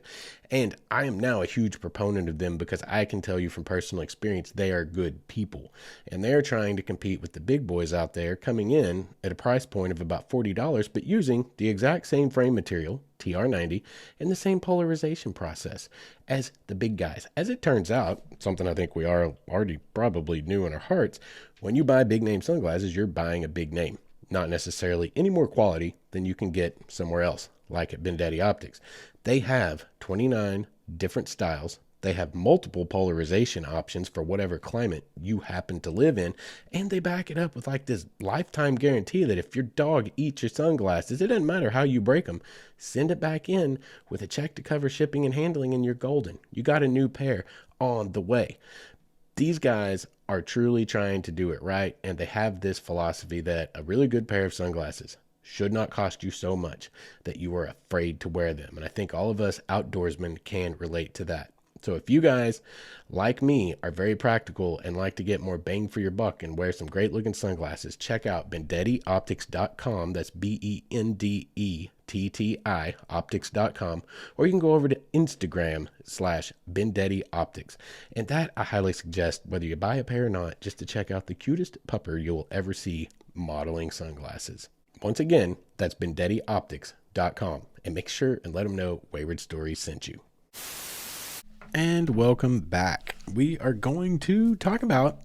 and I am now a huge proponent of them because I can tell you from personal experience they are good people, and they're trying to compete with the big boys out there, coming in at a price point of about $40, but using the exact same frame material, TR90, and the same polarization process as the big guys. As it turns out, something I think we are already probably knew in our hearts, when you buy big name sunglasses, you're buying a big name, not necessarily any more quality than you can get somewhere else, like at Bendetti Optics. They have 29 different styles. They have multiple polarization options for whatever climate you happen to live in. And they back it up with like this lifetime guarantee that if your dog eats your sunglasses, it doesn't matter how you break them, send it back in with a check to cover shipping and handling and you're golden. You got a new pair on the way. These guys are truly trying to do it right, and they have this philosophy that a really good pair of sunglasses should not cost you so much that you are afraid to wear them. And I think all of us outdoorsmen can relate to that. So if you guys, like me, are very practical and like to get more bang for your buck and wear some great looking sunglasses, check out BendettiOptics.com. That's BendeTi optics.com, or you can go over to Instagram/BendettiOptics. And that I highly suggest, whether you buy a pair or not, just to check out the cutest pupper you'll ever see modeling sunglasses. Once again, that's BendettiOptics.com, and make sure and let them know Wayward Stories sent you. And welcome back. We are going to talk about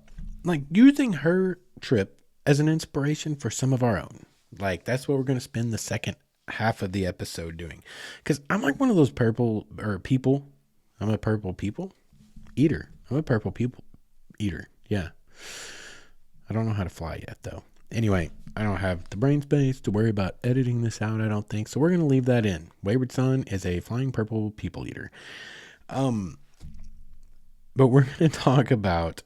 like using her trip as an inspiration for some of our own. Like that's what we're going to spend the second half of the episode doing. Because I'm like one of those purple people. I'm a purple people eater. I'm a purple people eater. Yeah. I don't know how to fly yet though. Anyway, I don't have the brain space to worry about editing this out, I don't think. So we're going to leave that in. Wayward Son is a flying purple people eater. But we're going to talk about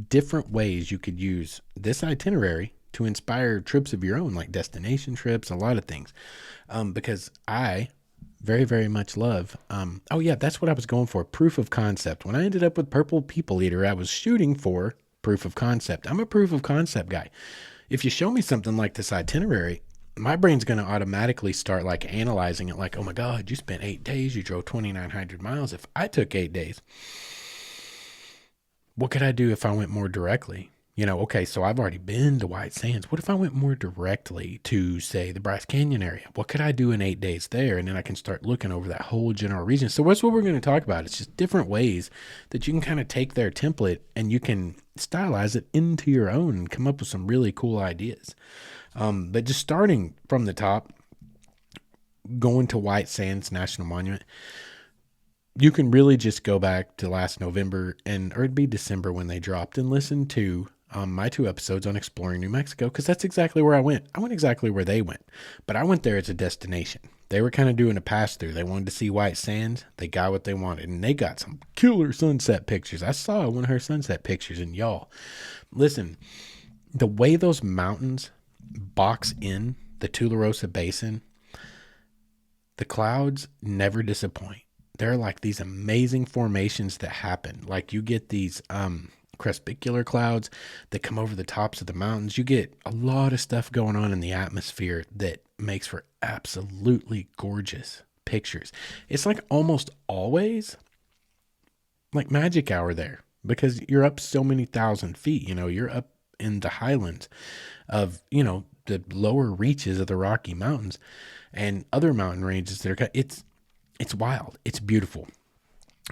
different ways you could use this itinerary to inspire trips of your own, like destination trips, a lot of things. Because I very, very much love, oh yeah, that's what I was going for. Proof of concept. When I ended up with Purple People Eater, I was shooting for proof of concept. I'm a proof of concept guy. If you show me something like this itinerary, my brain's going to automatically start like analyzing it like, oh my God, you spent 8 days, you drove 2,900 miles. If I took 8 days, what could I do if I went more directly? You know, okay, so I've already been to White Sands. What if I went more directly to, say, the Bryce Canyon area? What could I do in 8 days there? And then I can start looking over that whole general region. So that's what we're going to talk about. It's just different ways that you can kind of take their template and you can stylize it into your own and come up with some really cool ideas. But just starting from the top, going to White Sands National Monument, you can really just go back to last November or it'd be December when they dropped and listen to my 2 episodes on exploring New Mexico, because that's exactly where I went. I went exactly where they went, but I went there as a destination. They were kind of doing a pass through. They wanted to see White Sands. They got what they wanted, and they got some killer sunset pictures. I saw one of her sunset pictures, and y'all, listen, the way those mountains box in the Tularosa Basin, the clouds never disappoint. There are like these amazing formations that happen. Like you get these crespicular clouds that come over the tops of the mountains. You get a lot of stuff going on in the atmosphere that makes for absolutely gorgeous pictures. It's like almost always like magic hour there because you're up so many thousand feet. You know, you're up in the highlands of, you know, the lower reaches of the Rocky Mountains and other mountain ranges that are, it's wild. It's beautiful.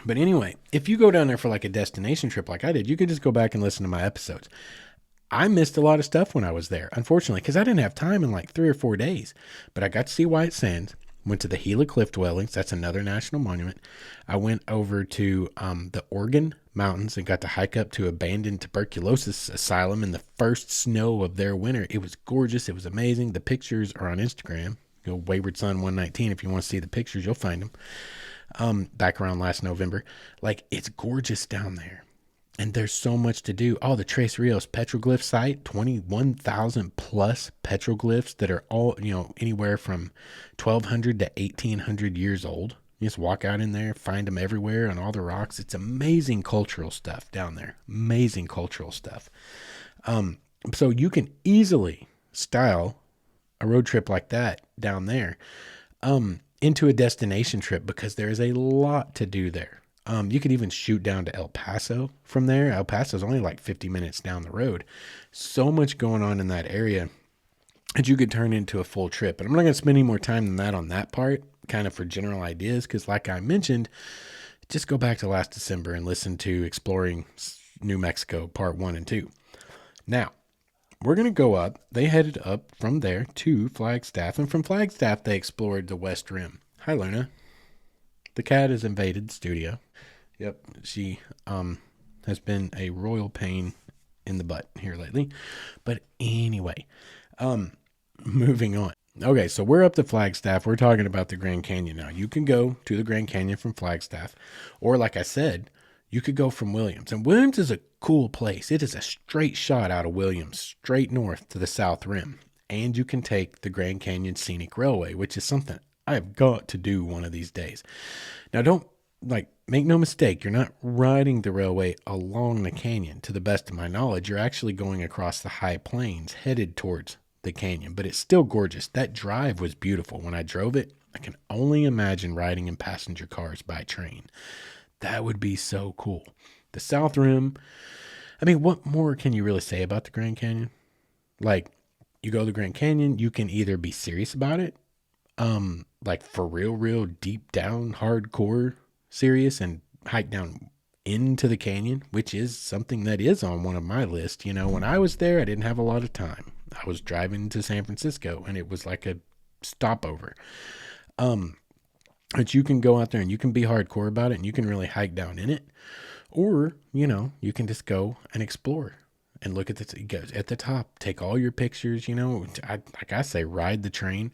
But anyway, if you go down there for like a destination trip like I did, you could just go back and listen to my episodes. I missed a lot of stuff when I was there, unfortunately, because I didn't have time in like 3 or 4 days. But I got to see White Sands, went to the Gila Cliff Dwellings. That's another national monument. I went over to the Organ Mountains and got to hike up to abandoned tuberculosis asylum in the first snow of their winter. It was gorgeous. It was amazing. The pictures are on Instagram. Go Wayward Son 119 if you want to see the pictures, you'll find them. Back around last November. Like, it's gorgeous down there. And there's so much to do. Oh, the Tres Rios petroglyph site, 21,000 plus petroglyphs that are all, anywhere from 1,200 to 1,800 years old. You just walk out in there, find them everywhere on all the rocks. It's amazing cultural stuff down there. Amazing cultural stuff. So you can easily style a road trip like that down there into a destination trip because there is a lot to do there. You could even shoot down to El Paso from there. El Paso is only like 50 minutes down the road. So much going on in that area that you could turn into a full trip. And I'm not going to spend any more time than that on that part, kind of for general ideas, because like I mentioned, just go back to last December and listen to Exploring New Mexico Part 1 and 2. Now, we're going to go up. They headed up from there to Flagstaff, and from Flagstaff, they explored the West Rim. Hi, Luna. The cat has invaded the studio. Yep, she has been a royal pain in the butt here lately. But anyway, moving on. Okay, so we're up to Flagstaff. We're talking about the Grand Canyon now. You can go to the Grand Canyon from Flagstaff, or like I said, you could go from Williams. And Williams is a cool place. It is a straight shot out of Williams, straight north to the South Rim. And you can take the Grand Canyon Scenic Railway, which is something I've got to do one of these days. Now, don't make no mistake. You're not riding the railway along the canyon. To the best of my knowledge, you're actually going across the high plains headed towards the canyon, but it's still gorgeous. That drive was beautiful. When I drove it, I can only imagine riding in passenger cars by train. That would be so cool. The South Rim. I mean, what more can you really say about the Grand Canyon? Like, you go to the Grand Canyon, you can either be serious about it, like for real deep down, hardcore serious, and hike down into the canyon, which is something that is on one of my lists. When I was there, I didn't have a lot of time. I was driving to San Francisco, and it was like a stopover. But you can go out there and you can be hardcore about it, and you can really hike down in it. Or, you can just go and explore and look at the top, take all your pictures, like I say, ride the train.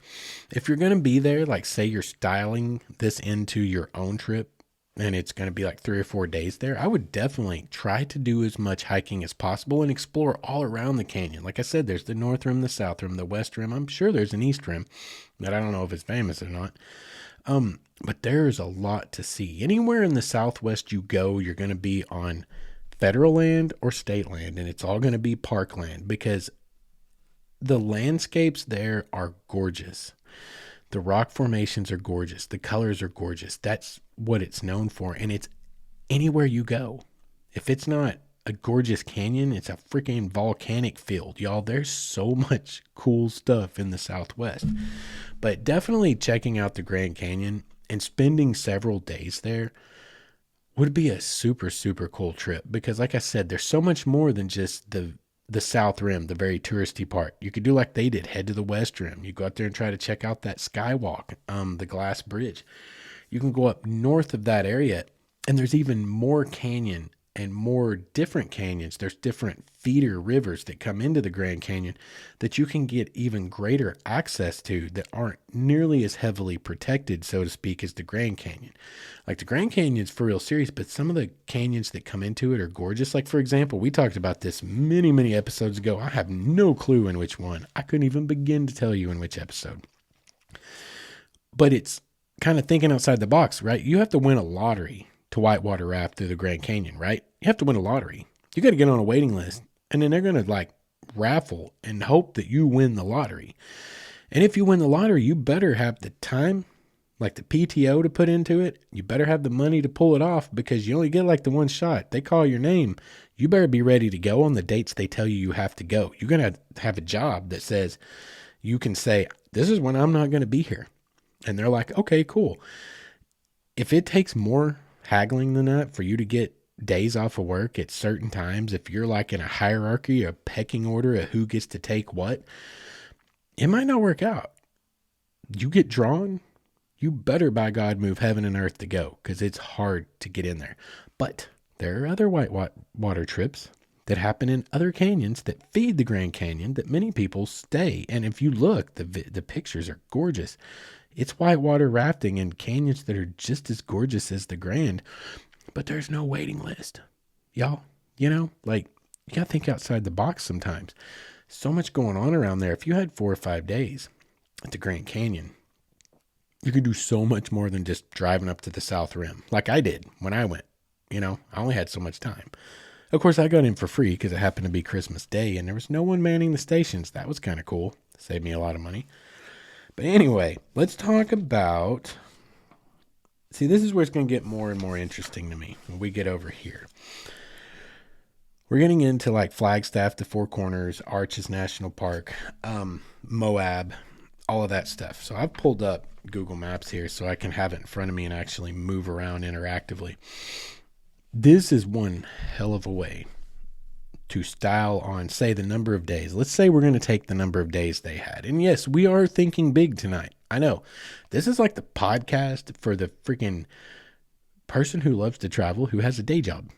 If you're going to be there, like say you're styling this into your own trip and it's going to be like 3 or 4 days there, I would definitely try to do as much hiking as possible and explore all around the canyon. Like I said, there's the North Rim, the South Rim, the West Rim. I'm sure there's an East Rim that I don't know if it's famous or not. But there's a lot to see. Anywhere in the Southwest you go, you're going to be on federal land or state land, and it's all going to be parkland because the landscapes there are gorgeous. The rock formations are gorgeous. The colors are gorgeous. That's what it's known for, and it's anywhere you go. If it's not a gorgeous canyon, it's a freaking volcanic field, y'all. There's so much cool stuff in the Southwest. But definitely checking out the Grand Canyon and spending several days there would be a super, super cool trip because, like I said, there's so much more than just the South Rim, the very touristy part. You could do like they did, head to the West Rim. You go out there and try to check out that skywalk, the glass bridge. You can go up north of that area, and there's even more canyon and more different canyons. There's different feeder rivers that come into the Grand Canyon that you can get even greater access to that aren't nearly as heavily protected, so to speak, as the Grand Canyon. Like the Grand Canyon's for real serious, but some of the canyons that come into it are gorgeous. Like, for example, we talked about this many, many episodes ago. I have no clue in which one. I couldn't even begin to tell you in which episode. But it's kind of thinking outside the box, right? You have to win a lottery to whitewater raft through the Grand Canyon, right? You have to win a lottery. You got to get on a waiting list, and then they're going to raffle and hope that you win the lottery. And if you win the lottery, you better have the time, like the PTO to put into it. You better have the money to pull it off because you only get the one shot. They call your name. You better be ready to go on the dates they tell you have to go. You're going to have a job that says you can say, this is when I'm not going to be here. And they're like, okay, cool. If it takes more haggling than that for you to get days off of work at certain times, if you're in a hierarchy, a pecking order of who gets to take what, it might not work out. You get drawn, you better by God move heaven and earth to go because it's hard to get in there. But there are other whitewater trips that happen in other canyons that feed the Grand Canyon that many people stay. And if you look, the pictures are gorgeous. It's whitewater rafting in canyons that are just as gorgeous as the Grand, but there's no waiting list. Y'all, Like, you got to think outside the box sometimes. So much going on around there. If you had 4 or 5 days at the Grand Canyon, you could do so much more than just driving up to the South Rim, like I did when I went. I only had so much time. Of course, I got in for free because it happened to be Christmas Day and there was no one manning the stations. That was kind of cool. Saved me a lot of money. But anyway, let's talk about. See, this is where it's going to get more and more interesting to me when we get over here. We're getting into like Flagstaff, the Four Corners, Arches National Park, Moab, all of that stuff. So I've pulled up Google Maps here so I can have it in front of me and actually move around interactively. This is one hell of a way to style on, say, the number of days. Let's say we're going to take the number of days they had. And yes, we are thinking big tonight. I know. This is like the podcast for the freaking person who loves to travel, who has a day job.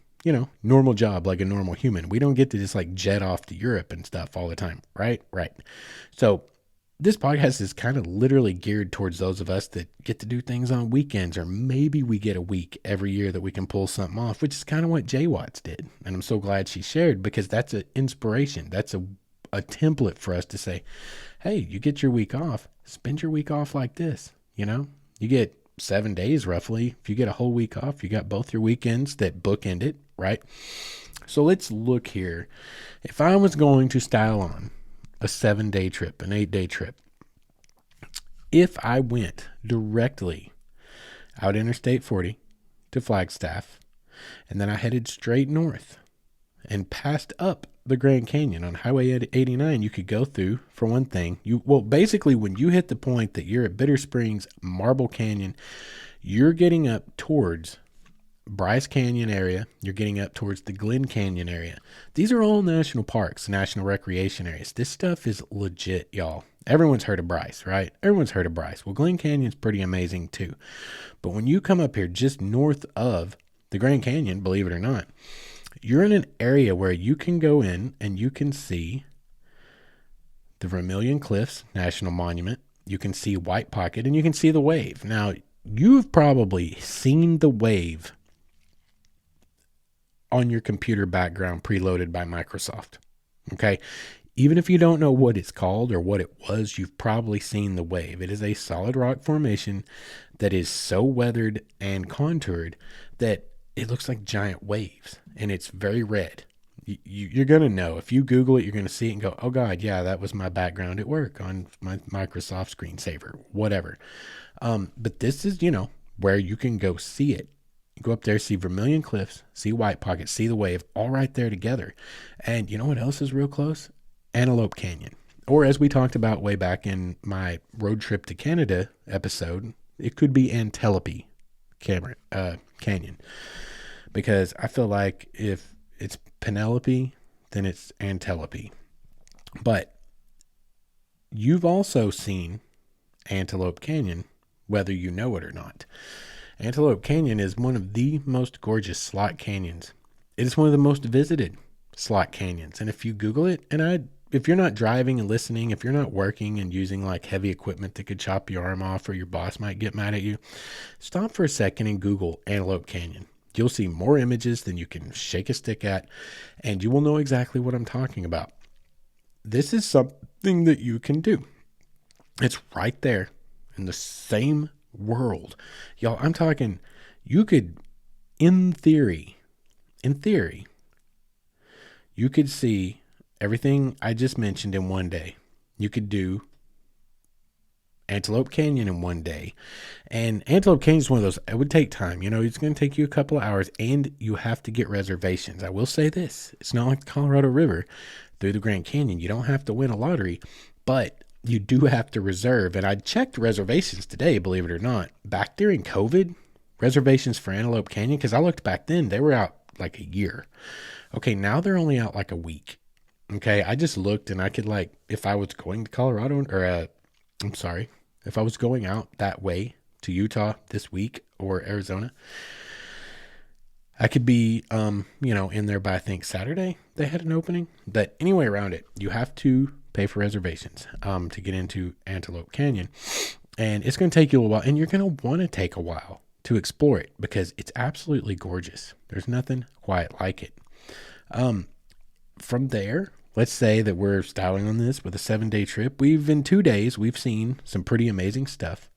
Normal job like a normal human. We don't get to just like jet off to Europe and stuff all the time, right? Right. So this podcast is kind of literally geared towards those of us that get to do things on weekends, or maybe we get a week every year that we can pull something off, which is kind of what J-Wats did. And I'm so glad she shared, because that's an inspiration. That's a template for us to say, hey, you get your week off, spend your week off like this. You get 7 days roughly. If you get a whole week off, you got both your weekends that bookend it, right? So let's look here. If I was going to style on a 7-day trip, an 8-day trip, if I went directly out Interstate 40 to Flagstaff, and then I headed straight north and passed up the Grand Canyon on Highway 89, you could go through, for one thing, basically when you hit the point that you're at Bitter Springs, Marble Canyon, you're getting up towards Bryce Canyon area, you're getting up towards the Glen Canyon area. These are all national parks, national recreation areas. This stuff is legit, y'all. Everyone's heard of Bryce, right? Everyone's heard of Bryce. Well, Glen Canyon's pretty amazing too. But when you come up here just north of the Grand Canyon, believe it or not, you're in an area where you can go in and you can see the Vermilion Cliffs National Monument. You can see White Pocket, and you can see the wave. Now, you've probably seen the wave on your computer background preloaded by Microsoft. Okay. Even if you don't know what it's called or what it was, you've probably seen the wave. It is a solid rock formation that is so weathered and contoured that it looks like giant waves, and it's very red. You're going to know. If you Google it, you're going to see it and go, oh God, yeah, that was my background at work on my Microsoft screensaver, whatever. But this is, where you can go see it. Go up there, see Vermilion Cliffs, see White Pocket, see the wave, all right there together. And you know what else is real close? Antelope Canyon. Or as we talked about way back in my road trip to Canada episode, it could be Antelope Canyon. Because I feel like if it's Penelope, then it's Antelope. But you've also seen Antelope Canyon, whether you know it or not. Antelope Canyon is one of the most gorgeous slot canyons. It is one of the most visited slot canyons. And if you Google it, and if you're not driving and listening, if you're not working and using like heavy equipment that could chop your arm off or your boss might get mad at you, stop for a second and Google Antelope Canyon. You'll see more images than you can shake a stick at, and you will know exactly what I'm talking about. This is something that you can do. It's right there in the same world. Y'all, I'm talking, you could, in theory, you could see everything I just mentioned in one day. You could do Antelope Canyon in one day. And Antelope Canyon is one of those, it would take time. It's going to take you a couple of hours, and you have to get reservations. I will say this. It's not like the Colorado River through the Grand Canyon. You don't have to win a lottery, but you do have to reserve. And I checked reservations today, believe it or not. Back during COVID, reservations for Antelope Canyon, because I looked back then, they were out like a year. Okay, now they're only out like a week. Okay, I just looked, and I could if I was going to Colorado, if I was going out that way to Utah this week or Arizona, I could be, in there by, I think, Saturday they had an opening. But anyway, around it, you have to pay for reservations to get into Antelope Canyon. And it's going to take you a while, and you're going to want to take a while to explore it because it's absolutely gorgeous. There's nothing quite like it. From there, let's say that we're styling on this with a 7-day trip. In 2 days, we've seen some pretty amazing stuff.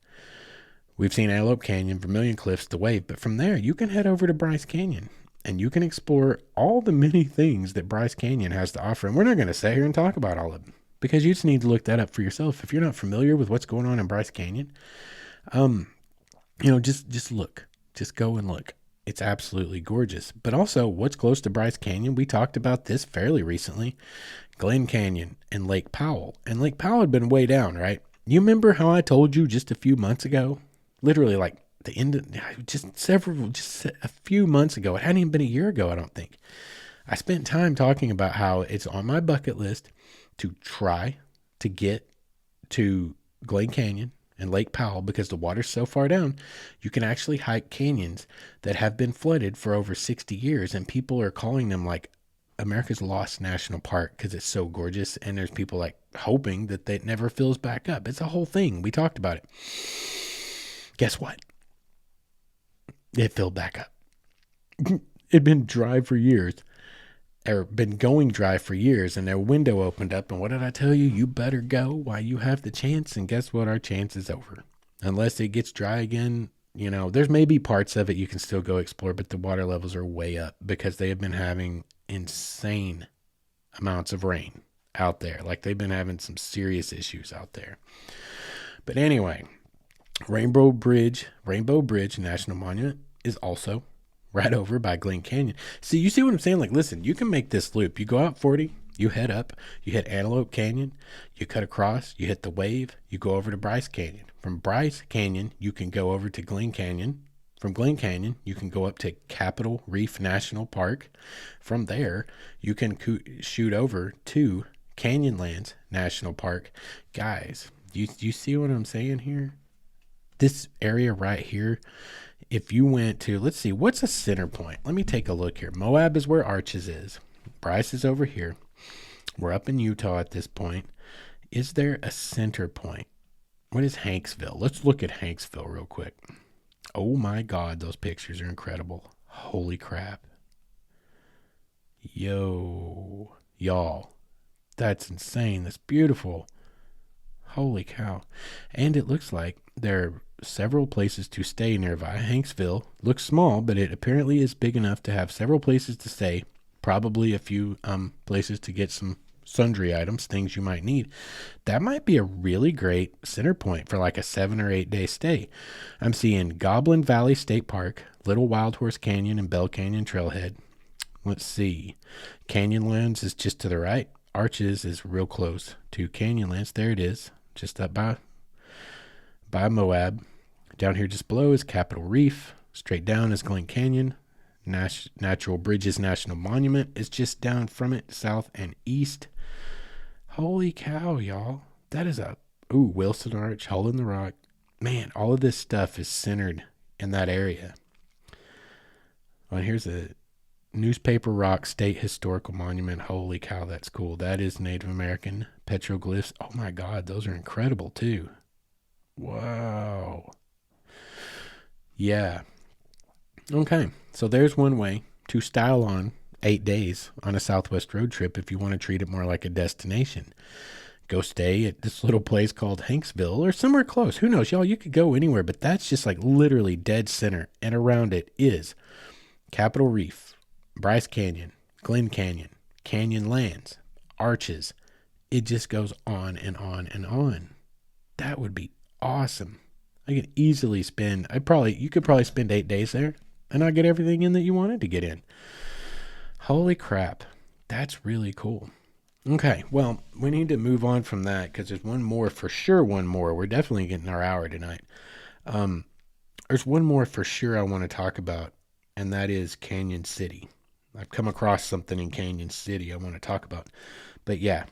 We've seen Antelope Canyon, Vermilion Cliffs, the Wave, but from there, you can head over to Bryce Canyon and you can explore all the many things that Bryce Canyon has to offer. And we're not going to sit here and talk about all of them because you just need to look that up for yourself. If you're not familiar with what's going on in Bryce Canyon, just look, just go and look. It's absolutely gorgeous. But also, what's close to Bryce Canyon? We talked about this fairly recently. Glen Canyon and Lake Powell. And Lake Powell had been way down, right? You remember how I told you just a few months ago? Literally like the end of, just a few months ago. It hadn't even been a year ago, I don't think. I spent time talking about how it's on my bucket list to try to get to Glen Canyon and Lake Powell because the water's so far down, you can actually hike canyons that have been flooded for over 60 years. And people are calling them like America's Lost National Park because it's so gorgeous. And there's people like hoping that it never fills back up. It's a whole thing. We talked about it. Guess what? It filled back up. It'd been dry for years. Or been going dry for years, and their window opened up, and what did I tell you? You better go while you have the chance, and guess what? Our chance is over. Unless it gets dry again, there's maybe parts of it you can still go explore, but the water levels are way up because they have been having insane amounts of rain out there. Like they've been having some serious issues out there. But anyway, Rainbow Bridge National Monument is also right over by Glen Canyon. See, you see what I'm saying? Like, listen, you can make this loop. You go out 40, you head up, you hit Antelope Canyon, you cut across, you hit the Wave, you go over to Bryce Canyon. From Bryce Canyon, you can go over to Glen Canyon. From Glen Canyon, you can go up to Capitol Reef National Park. From there, you can shoot over to Canyonlands National Park. Guys, you see what I'm saying here? This area right here, if you went to, let's see, what's a center point? Let me take a look here. Moab is where Arches is. Bryce is over here. We're up in Utah at this point. Is there a center point? What is Hanksville? Let's look at Hanksville real quick. Oh my God, those pictures are incredible. Holy crap. Yo, y'all, that's insane. That's beautiful. Holy cow. And it looks like there are several places to stay nearby. Hanksville looks small, but it apparently is big enough to have several places to stay. Probably a few places to get some sundry items, things you might need. That might be a really great center point for like a 7 or 8 day stay. I'm seeing Goblin Valley State Park, Little Wild Horse Canyon, and Bell Canyon Trailhead. Let's see. Canyonlands is just to the right. Arches is real close to Canyonlands. There it is, just up by Moab. Down here just below is Capitol Reef. Straight down is Glen Canyon. Natural Bridges National Monument is just down from it, south and east. Holy cow, y'all. That is Wilson Arch, Hole in the Rock. Man, all of this stuff is centered in that area. Well, here's a Newspaper Rock State Historical Monument. Holy cow, that's cool. That is Native American petroglyphs. Oh my God, those are incredible too. Wow. Yeah. Okay, so there's one way to style on 8 days on a Southwest road trip if you want to treat it more like a destination. Go stay at this little place called Hanksville or somewhere close. Who knows, y'all? You could go anywhere, but that's just like literally dead center. And around it is Capitol Reef, Bryce Canyon, Glen Canyon, Canyonlands, Arches. It just goes on and on and on. That would be awesome. I could easily spend, you could probably spend 8 days there and I'll get everything in that you wanted to get in. Holy crap. That's really cool. Okay, well, we need to move on from that because there's one more. We're definitely getting our hour tonight. There's one more for sure I want to talk about, and that is Canyon City. I've come across something in Canyon City I want to talk about. But yeah,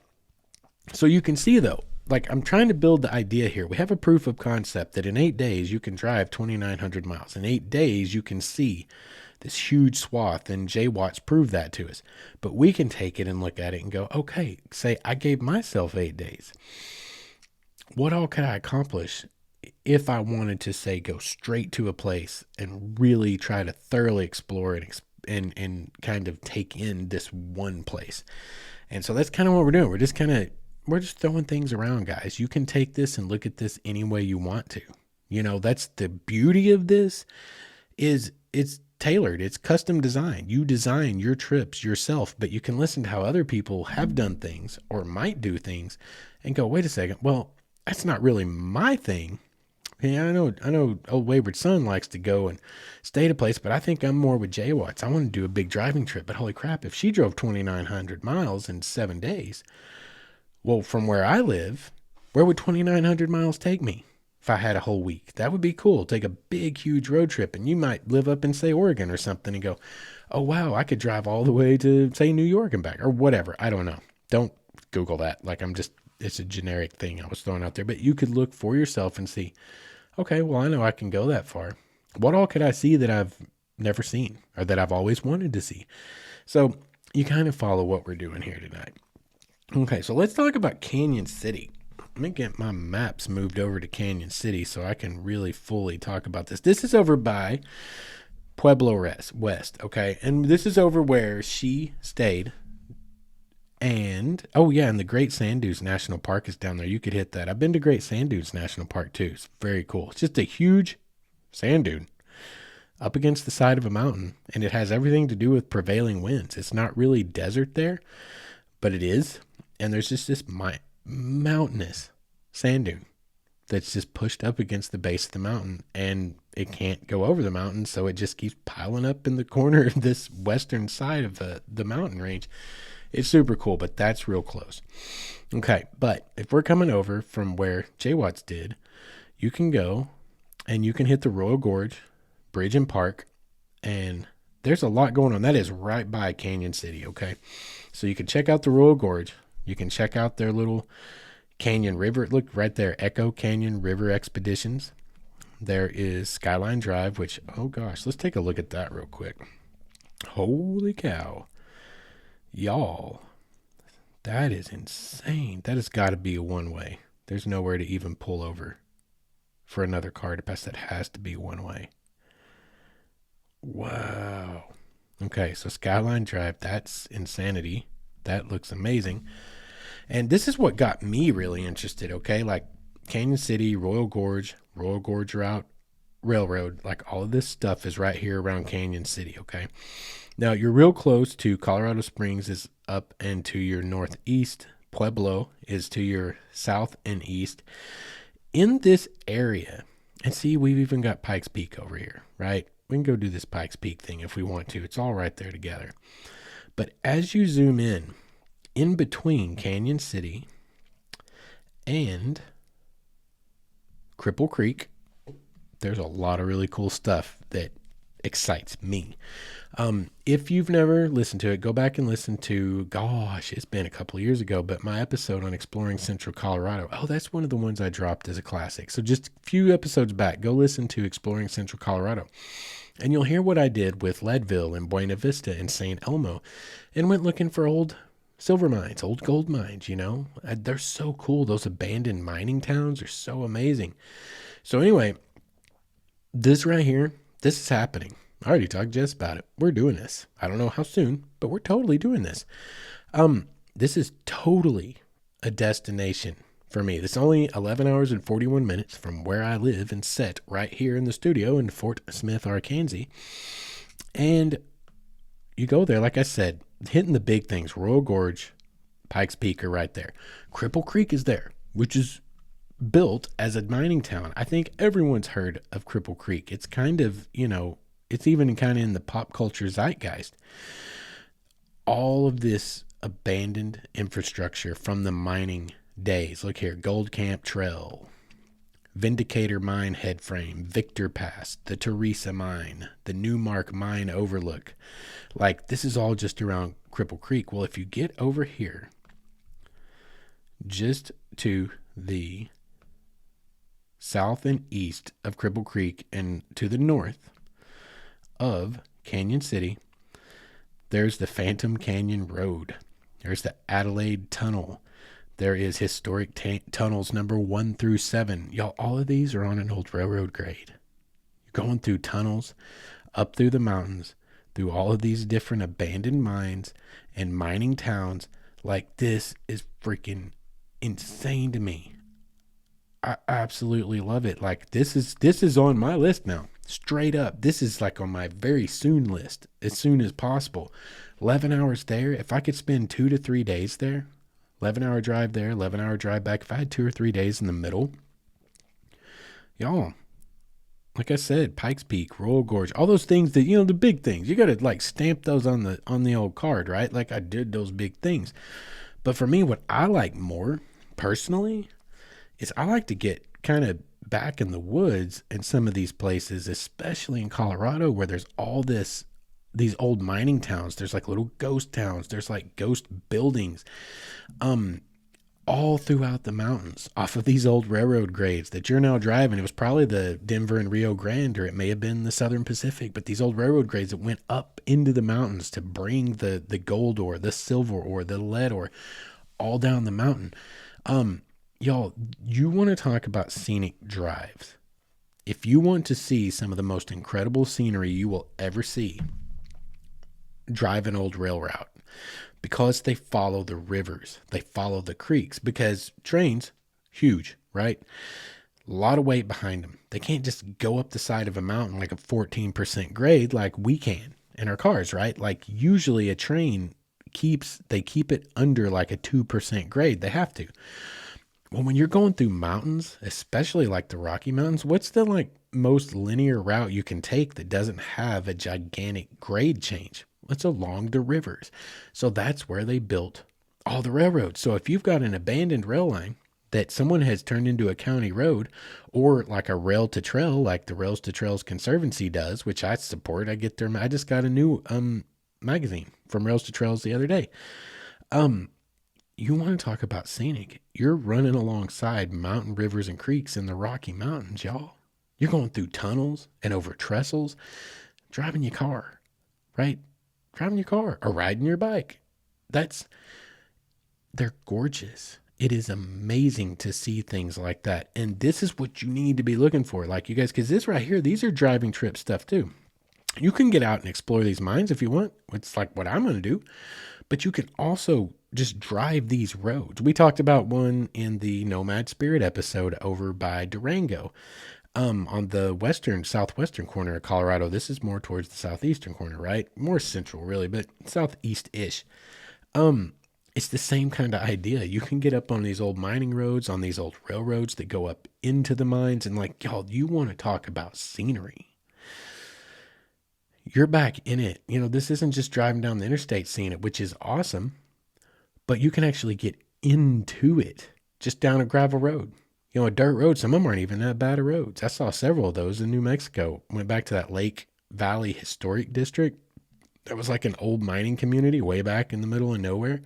so you can see though, like I'm trying to build the idea here. We have a proof of concept that in 8 days you can drive 2,900 miles. In 8 days you can see this huge swath, and J-Wats proved that to us. But we can take it and look at it and go, okay, say I gave myself 8 days. What all could I accomplish if I wanted to, say, go straight to a place and really try to thoroughly explore it and kind of take in this one place. And so that's kind of what we're doing. We're just throwing things around, guys. You can take this and look at this any way you want to. That's the beauty of this, is it's tailored, it's custom designed. You design your trips yourself, but you can listen to how other people have done things or might do things and go, wait a second, well, that's not really my thing. Yeah, I know old Wayward Son likes to go and stay at a place, but I think I'm more with J-Wats. I want to do a big driving trip, but holy crap, if she drove 2,900 miles in 7 days, well, from where I live, where would 2,900 miles take me if I had a whole week? That would be cool. Take a big, huge road trip, and you might live up in, say, Oregon or something and go, oh, wow, I could drive all the way to, say, New York and back, or whatever. I don't know. Don't Google that. It's a generic thing I was throwing out there, but you could look for yourself and see, okay, well, I know I can go that far. What all could I see that I've never seen or that I've always wanted to see? So you kind of follow what we're doing here tonight. Okay, so let's talk about Canyon City. Let me get my maps moved over to Canyon City so I can really fully talk about this. This is over by Pueblo West, okay? And this is over where she stayed. And, oh yeah, and the Great Sand Dunes National Park is down there. You could hit that. I've been to Great Sand Dunes National Park too. It's very cool. It's just a huge sand dune up against the side of a mountain, and it has everything to do with prevailing winds. It's not really desert there, but it is. And there's just this mountainous sand dune that's just pushed up against the base of the mountain, and it can't go over the mountain, so it just keeps piling up in the corner of this western side of the mountain range. It's super cool, but that's real close. Okay, but if we're coming over from where J-Wats did, you can go and you can hit the Royal Gorge Bridge and Park, and there's a lot going on. That is right by Canyon City, okay? So you can check out the Royal Gorge. You can check out their little canyon river. Look right there, Echo Canyon River Expeditions. There is Skyline Drive, which, oh gosh, let's take a look at that real quick. Holy cow. Y'all, that is insane. That has got to be a one-way. There's nowhere to even pull over for another car to pass. That has to be one-way. Wow. Okay, so Skyline Drive, that's insanity. That looks amazing. And this is what got me really interested, okay? Like Canyon City, Royal Gorge Route, Railroad, like all of this stuff is right here around Canyon City, okay? Now, you're real close to Colorado Springs is up and to your northeast. Pueblo is to your south and east. In this area, and see, we've even got Pikes Peak over here, right? We can go do this Pikes Peak thing if we want to. It's all right there together. But as you zoom in between Canyon City and Cripple Creek, there's a lot of really cool stuff that excites me. If you've never listened to it, go back and listen to, gosh, it's been a couple of years ago, but my episode on exploring Central Colorado. Oh, that's one of the ones I dropped as a classic. So just a few episodes back, go listen to Exploring Central Colorado. And you'll hear what I did with Leadville and Buena Vista and St. Elmo, and went looking for old silver mines, old gold mines, They're so cool. Those abandoned mining towns are so amazing. So anyway, this right here, this is happening. I already talked to Jess about it. We're doing this. I don't know how soon, but we're totally doing this. This is totally a destination for me. This is only 11 hours and 41 minutes from where I live and set right here in the studio in Fort Smith, Arkansas. And you go there, like I said, hitting the big things. Royal Gorge, Pikes Peak are right there. Cripple Creek is there, which is built as a mining town. I think everyone's heard of Cripple Creek. It's kind of, it's even kind of in the pop culture zeitgeist. All of this abandoned infrastructure from the mining days. Look here, Gold Camp Trail, Vindicator Mine Headframe, Victor Pass, the Teresa Mine, the Newmark Mine Overlook. Like, this is all just around Cripple Creek. Well, if you get over here, just to the south and east of Cripple Creek and to the north of Canyon City, there's the Phantom Canyon Road. There's the Adelaide Tunnel. There is historic tunnels number 1 through 7. Y'all, all of these are on an old railroad grade. You're going through tunnels up through the mountains through all of these different abandoned mines and mining towns. Like, this is freaking insane to me. I absolutely love it. Like, this is on my list now. Straight up. This is like on my very soon list, as soon as possible. 11 hours there. If I could spend 2 to 3 days there, 11-hour drive there, 11-hour drive back. If I had 2 or 3 days in the middle, y'all, like I said, Pikes Peak, Royal Gorge, all those things that, the big things, you got to like stamp those on the old card, right? Like, I did those big things. But for me, what I like more personally is I like to get kind of back in the woods in some of these places, especially in Colorado, where there's all these old mining towns. There's like little ghost towns. There's like ghost buildings, all throughout the mountains off of these old railroad grades that you're now driving. It was probably the Denver and Rio Grande, or it may have been the Southern Pacific, but these old railroad grades that went up into the mountains to bring the gold ore, the silver ore, the lead ore, all down the mountain. Y'all, you want to talk about scenic drives. If you want to see some of the most incredible scenery you will ever see, drive an old rail route, because they follow the rivers, they follow the creeks, because trains, huge, right? A lot of weight behind them. They can't just go up the side of a mountain like a 14% grade like we can in our cars, right? Like, usually a train keep it under like a 2% grade. They have to. Well, when you're going through mountains, especially like the Rocky Mountains, what's the like most linear route you can take that doesn't have a gigantic grade change? It's along the rivers. So that's where they built all the railroads. So if you've got an abandoned rail line that someone has turned into a county road, or like a rail to trail, like the Rails to Trails Conservancy does, which I support. I just got a new magazine from Rails to Trails the other day. You want to talk about scenic. You're running alongside mountain rivers and creeks in the Rocky Mountains, y'all. You're going through tunnels and over trestles, driving your car, right? Driving your car or riding your bike. They're gorgeous. It is amazing to see things like that. And this is what you need to be looking for. Like, you guys, because this right here, these are driving trip stuff too. You can get out and explore these mines if you want. It's like what I'm going to do. But you can also just drive these roads. We talked about one in the Nomad Spirit episode over by Durango, on the southwestern corner of Colorado. This is more towards the southeastern corner, right? More central, really, but southeast-ish. It's the same kind of idea. You can get up on these old mining roads, on these old railroads that go up into the mines, and like, y'all, you want to talk about scenery. You're back in it. This isn't just driving down the interstate seeing it, which is awesome, but you can actually get into it just down a gravel road. A dirt road. Some of them aren't even that bad of roads. I saw several of those in New Mexico. Went back to that Lake Valley Historic District. That was like an old mining community way back in the middle of nowhere.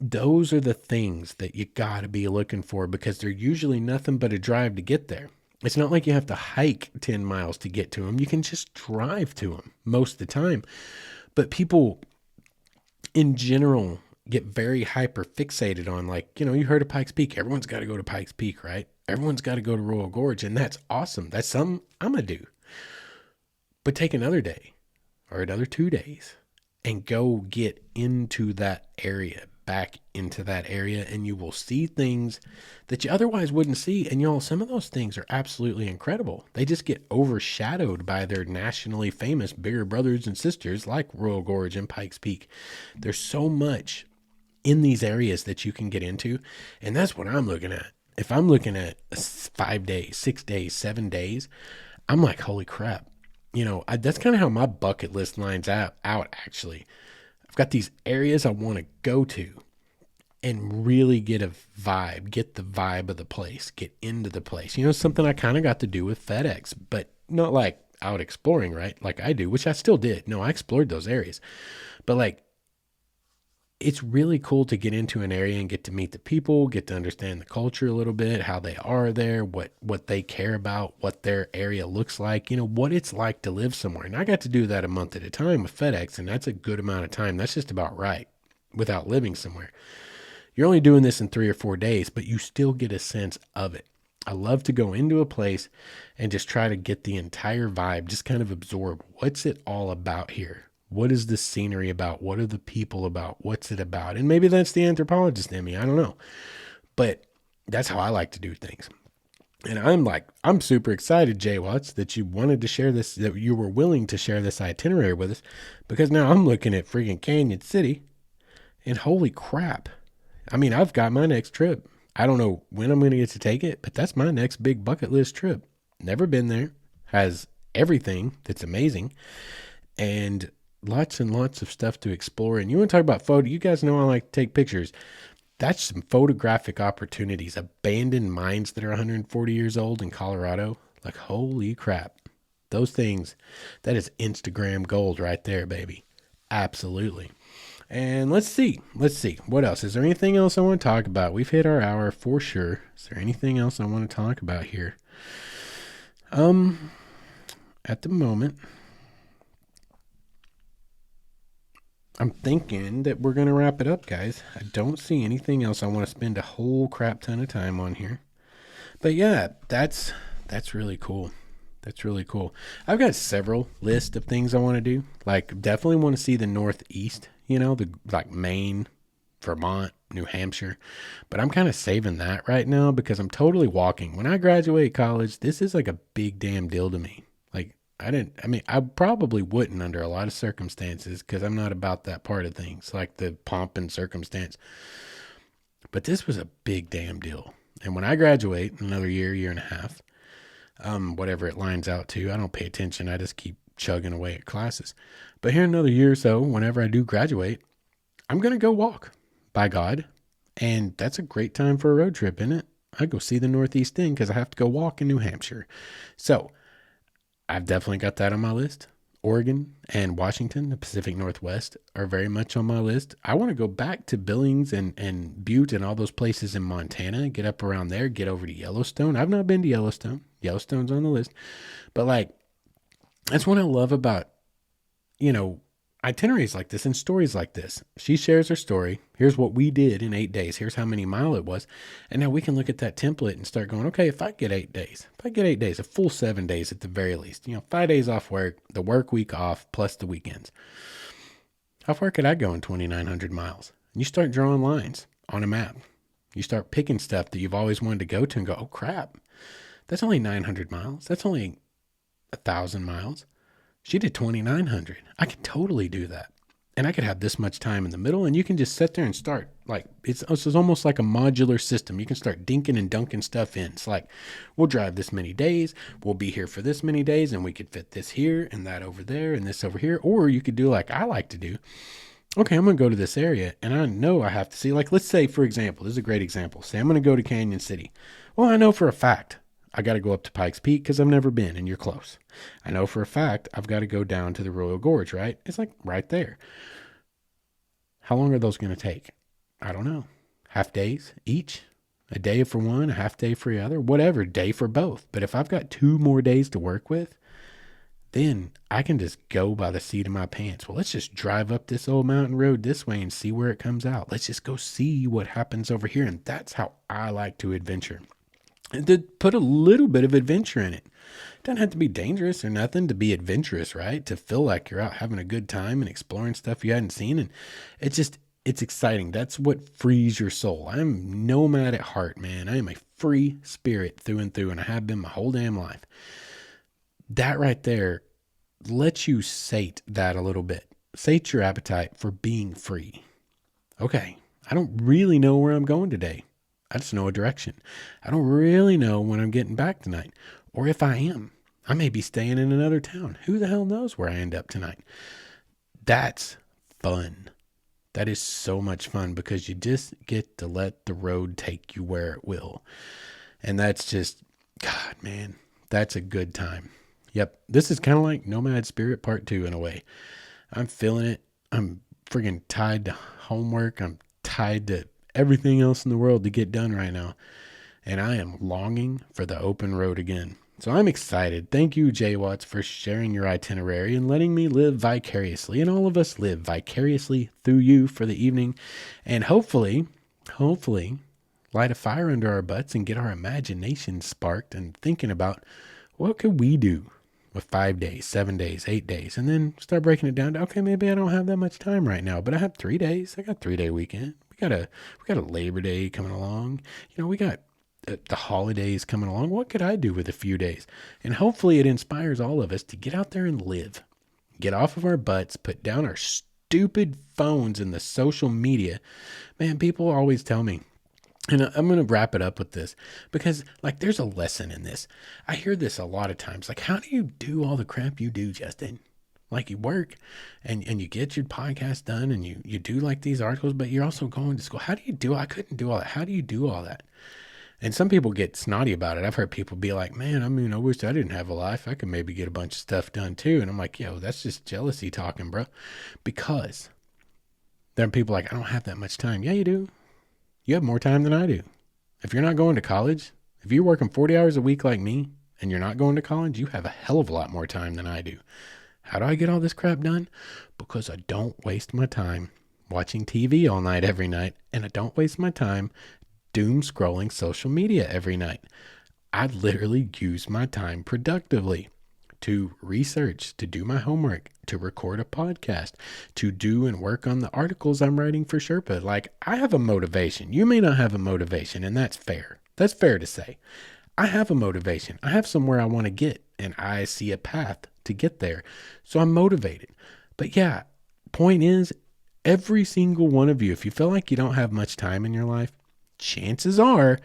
Those are the things that you got to be looking for, because they're usually nothing but a drive to get there. It's not like you have to hike 10 miles to get to them. You can just drive to them most of the time. But people in general get very hyper fixated on, like, you heard of Pikes Peak. Everyone's got to go to Pikes Peak, right? Everyone's got to go to Royal Gorge, and that's awesome. That's something I'm going to do. But take another day or another 2 days and go get into that area, back into that area, and you will see things that you otherwise wouldn't see. And y'all, some of those things are absolutely incredible. They just get overshadowed by their nationally famous bigger brothers and sisters like Royal Gorge and Pikes Peak. There's so much in these areas that you can get into, and that's what I'm looking at. If I'm looking at 5 days, 6 days, 7 days, I'm like, holy crap. That's kind of how my bucket list lines out actually. I've got these areas I want to go to and really get the vibe of the place, get into the place. Something I kind of got to do with FedEx, but not like out exploring, right? Like I do, which I still did. No, I explored those areas, but like, it's really cool to get into an area and get to meet the people, get to understand the culture a little bit, how they are there, what they care about, what their area looks like, what it's like to live somewhere. And I got to do that a month at a time with FedEx, and that's a good amount of time. That's just about right without living somewhere. You're only doing this in 3 or 4 days, but you still get a sense of it. I love to go into a place and just try to get the entire vibe, just kind of absorb what's it all about here. What is the scenery about? What are the people about? What's it about? And maybe that's the anthropologist in me. I don't know. But that's how I like to do things. And I'm super excited, J-Wats, that you wanted to share this, that you were willing to share this itinerary with us, because now I'm looking at freaking Canyon City and holy crap. I mean, I've got my next trip. I don't know when I'm going to get to take it, but that's my next big bucket list trip. Never been there. Has everything that's amazing and lots and lots of stuff to explore. And you want to talk about photo? You guys know I like to take pictures. That's some photographic opportunities. Abandoned mines that are 140 years old in Colorado. Like, holy crap. Those things, that is Instagram gold right there, baby. Absolutely. And let's see. What else? Is there anything else I want to talk about? We've hit our hour for sure. Is there anything else I want to talk about here? At the moment, I'm thinking that we're going to wrap it up, guys. I don't see anything else I want to spend a whole crap ton of time on here. But yeah, that's really cool. That's really cool. I've got several lists of things I want to do. Like, definitely want to see the Northeast, like Maine, Vermont, New Hampshire. But I'm kind of saving that right now because I'm totally walking. When I graduate college, this is like a big damn deal to me. Like, I probably wouldn't under a lot of circumstances because I'm not about that part of things, like the pomp and circumstance. But this was a big damn deal. And when I graduate, another year and a half, whatever it lines out to, I don't pay attention. I just keep chugging away at classes. But here in another year or so, whenever I do graduate, I'm going to go walk, by God. And that's a great time for a road trip, isn't it? I go see the Northeast thing because I have to go walk in New Hampshire. So I've definitely got that on my list. Oregon and Washington, the Pacific Northwest, are very much on my list. I want to go back to Billings and Butte and all those places in Montana, get up around there, get over to Yellowstone. I've not been to Yellowstone. Yellowstone's on the list. But like, that's what I love about, itineraries like this and stories like this. She shares her story. Here's what we did in 8 days. Here's how many miles it was. And now we can look at that template and start going, okay, if I get 8 days, a full 7 days at the very least, 5 days off work, the work week off, plus the weekends. How far could I go in 2,900 miles? And you start drawing lines on a map. You start picking stuff that you've always wanted to go to and go, oh crap, that's only 900 miles. That's only 1,000 miles. She did 2,900. I could totally do that. And I could have this much time in the middle, and you can just sit there and start. Like, it's almost like a modular system. You can start dinking and dunking stuff in. It's like, we'll drive this many days. We'll be here for this many days, and we could fit this here and that over there and this over here. Or you could do like I like to do. Okay, I'm going to go to this area, and I know I have to see. Like, let's say, for example, this is a great example. Say I'm going to go to Canyon City. Well, I know for a fact I got to go up to Pikes Peak because I've never been and you're close. I know for a fact I've got to go down to the Royal Gorge, right? It's like right there. How long are those going to take? I don't know. Half days each? A day for one, a half day for the other? Whatever, day for both. But if I've got 2 more days to work with, then I can just go by the seat of my pants. Well, let's just drive up this old mountain road this way and see where it comes out. Let's just go see what happens over here. And that's how I like to adventure. And to put a little bit of adventure in it. It doesn't have to be dangerous or nothing to be adventurous, right? To feel like you're out having a good time and exploring stuff you hadn't seen. And it's exciting. That's what frees your soul. I'm nomad at heart, man. I am a free spirit through and through, and I have been my whole damn life. That right there lets you sate that a little bit. Sate your appetite for being free. Okay, I don't really know where I'm going today. I just know a direction. I don't really know when I'm getting back tonight. Or if I am. I may be staying in another town. Who the hell knows where I end up tonight? That's fun. That is so much fun because you just get to let the road take you where it will. And that's just, God, man, that's a good time. Yep. This is kind of like Nomad Spirit Part 2 in a way. I'm feeling it. I'm friggin' tied to homework. I'm tied to everything else in the world to get done right now. And I am longing for the open road again. So I'm excited. Thank you, J-Wats, for sharing your itinerary and letting me live vicariously. And all of us live vicariously through you for the evening. And hopefully, light a fire under our butts and get our imagination sparked and thinking about what could we do with 5 days, 7 days, 8 days, and then start breaking it down to, okay, maybe I don't have that much time right now, but I have 3 days. I got 3-day weekend. We got a Labor Day coming along. We got the holidays coming along. What could I do with a few days? And hopefully it inspires all of us to get out there and live. Get off of our butts, put down our stupid phones and the social media. Man, people always tell me, and I'm going to wrap it up with this because there's a lesson in this. I hear this a lot of times. How do you do all the crap you do, Justin? You work and you get your podcast done and you do these articles, but you're also going to school. How do you do? I couldn't do all that. How do you do all that? And some people get snotty about it. I've heard people be like, man, I wish I didn't have a life. I could maybe get a bunch of stuff done too. And I'm like, yo, that's just jealousy talking, bro. Because there are people I don't have that much time. Yeah, you do. You have more time than I do. If you're not going to college, if you're working 40 hours a week like me and you're not going to college, you have a hell of a lot more time than I do. How do I get all this crap done? Because I don't waste my time watching TV all night every night, and I don't waste my time doom scrolling social media every night. I literally use my time productively to research, to do my homework, to record a podcast, to do and work on the articles I'm writing for Sherpa. I have a motivation. You may not have a motivation, and that's fair. That's fair to say. I have a motivation. I have somewhere I want to get, and I see a path to get there. So I'm motivated. But yeah, point is, every single one of you, if you feel like you don't have much time in your life, chances are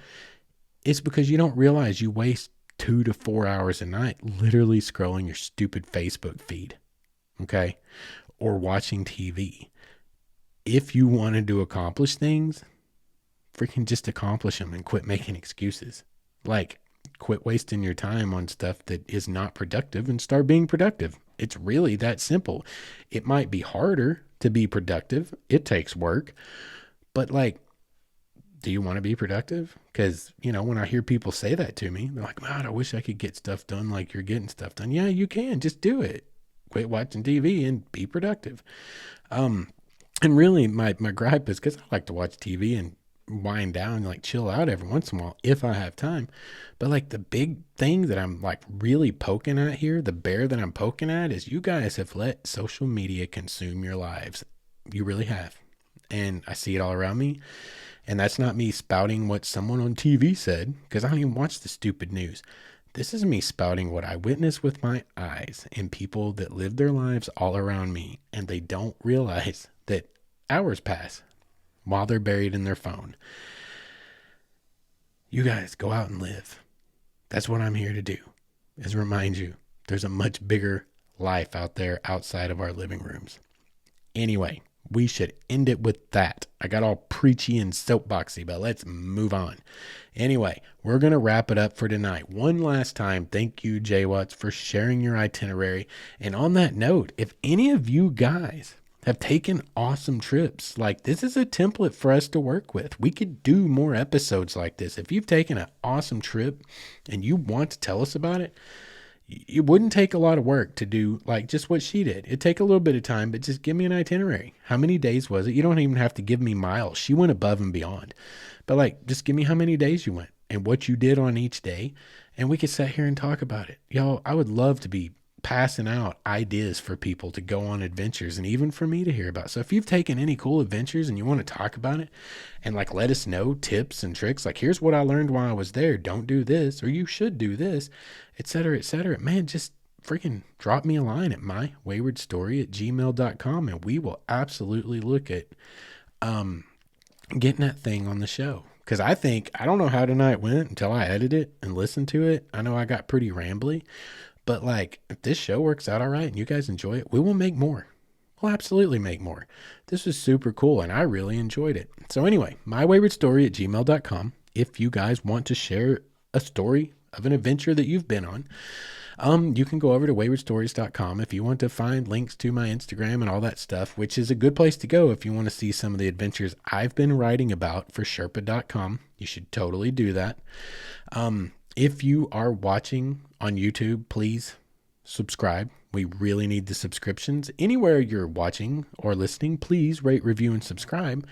it's because you don't realize you waste 2 to 4 hours a night literally scrolling your stupid Facebook feed, okay? Or watching TV. If you wanted to accomplish things, freaking just accomplish them and quit making excuses. Quit wasting your time on stuff that is not productive and start being productive. It's really that simple. It might be harder to be productive. It takes work. But do you want to be productive? Because, when I hear people say that to me, they're like, man, I wish I could get stuff done like you're getting stuff done. Yeah, you can. Just do it. Quit watching TV and be productive. And really, my gripe is because I like to watch TV and wind down, chill out every once in a while if I have time. But the big thing that I'm really poking at here, the bear that I'm poking at, is you guys have let social media consume your lives. You really have. And I see it all around me. And that's not me spouting what someone on TV said, because I don't even watch the stupid news. This is me spouting what I witness with my eyes and people that live their lives all around me, and they don't realize that hours pass while they're buried in their phone. You guys go out and live. That's what I'm here to do, is remind you there's a much bigger life out there outside of our living rooms. Anyway, we should end it with that. I got all preachy and soapboxy, but let's move on. Anyway, we're going to wrap it up for tonight. One last time, thank you, J-Wats, for sharing your itinerary. And on that note, if any of you guys have taken awesome trips, this is a template for us to work with. We could do more episodes like this. If you've taken an awesome trip and you want to tell us about it, it wouldn't take a lot of work to do just what she did. It'd take a little bit of time, but just give me an itinerary. How many days was it? You don't even have to give me miles. She went above and beyond. But just give me how many days you went and what you did on each day. And we could sit here and talk about it. Y'all, I would love to be passing out ideas for people to go on adventures and even for me to hear about. So if you've taken any cool adventures and you want to talk about it and let us know tips and tricks, here's what I learned while I was there. Don't do this, or you should do this, etc., etc. Man, just freaking drop me a line at mywaywardstory@gmail.com and we will absolutely look at getting that thing on the show. Because I don't know how tonight went until I edit it and listen to it. I know I got pretty rambly. But if this show works out all right and you guys enjoy it, we will make more. We'll absolutely make more. This was super cool and I really enjoyed it. So anyway, mywaywardstory@gmail.com. If you guys want to share a story of an adventure that you've been on, you can go over to waywardstories.com if you want to find links to my Instagram and all that stuff, which is a good place to go if you want to see some of the adventures I've been writing about for Sherpa.com. You should totally do that. If you are watching on YouTube, please subscribe. We really need the subscriptions. Anywhere you're watching or listening, please rate, review, and subscribe.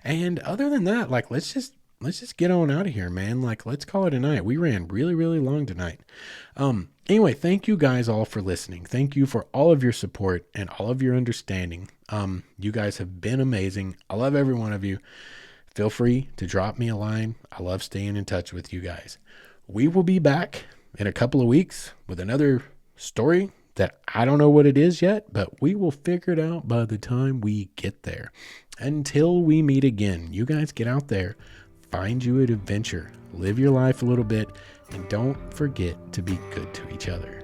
And other than that, let's let's just get on out of here, man. Like, let's call it a night. We ran really, really long tonight. Anyway, thank you guys all for listening. Thank you for all of your support and all of your understanding. You guys have been amazing. I love every one of you. Feel free to drop me a line. I love staying in touch with you guys. We will be back in a couple of weeks with another story that I don't know what it is yet, but we will figure it out by the time we get there. Until we meet again, you guys get out there, find you an adventure, live your life a little bit, and don't forget to be good to each other.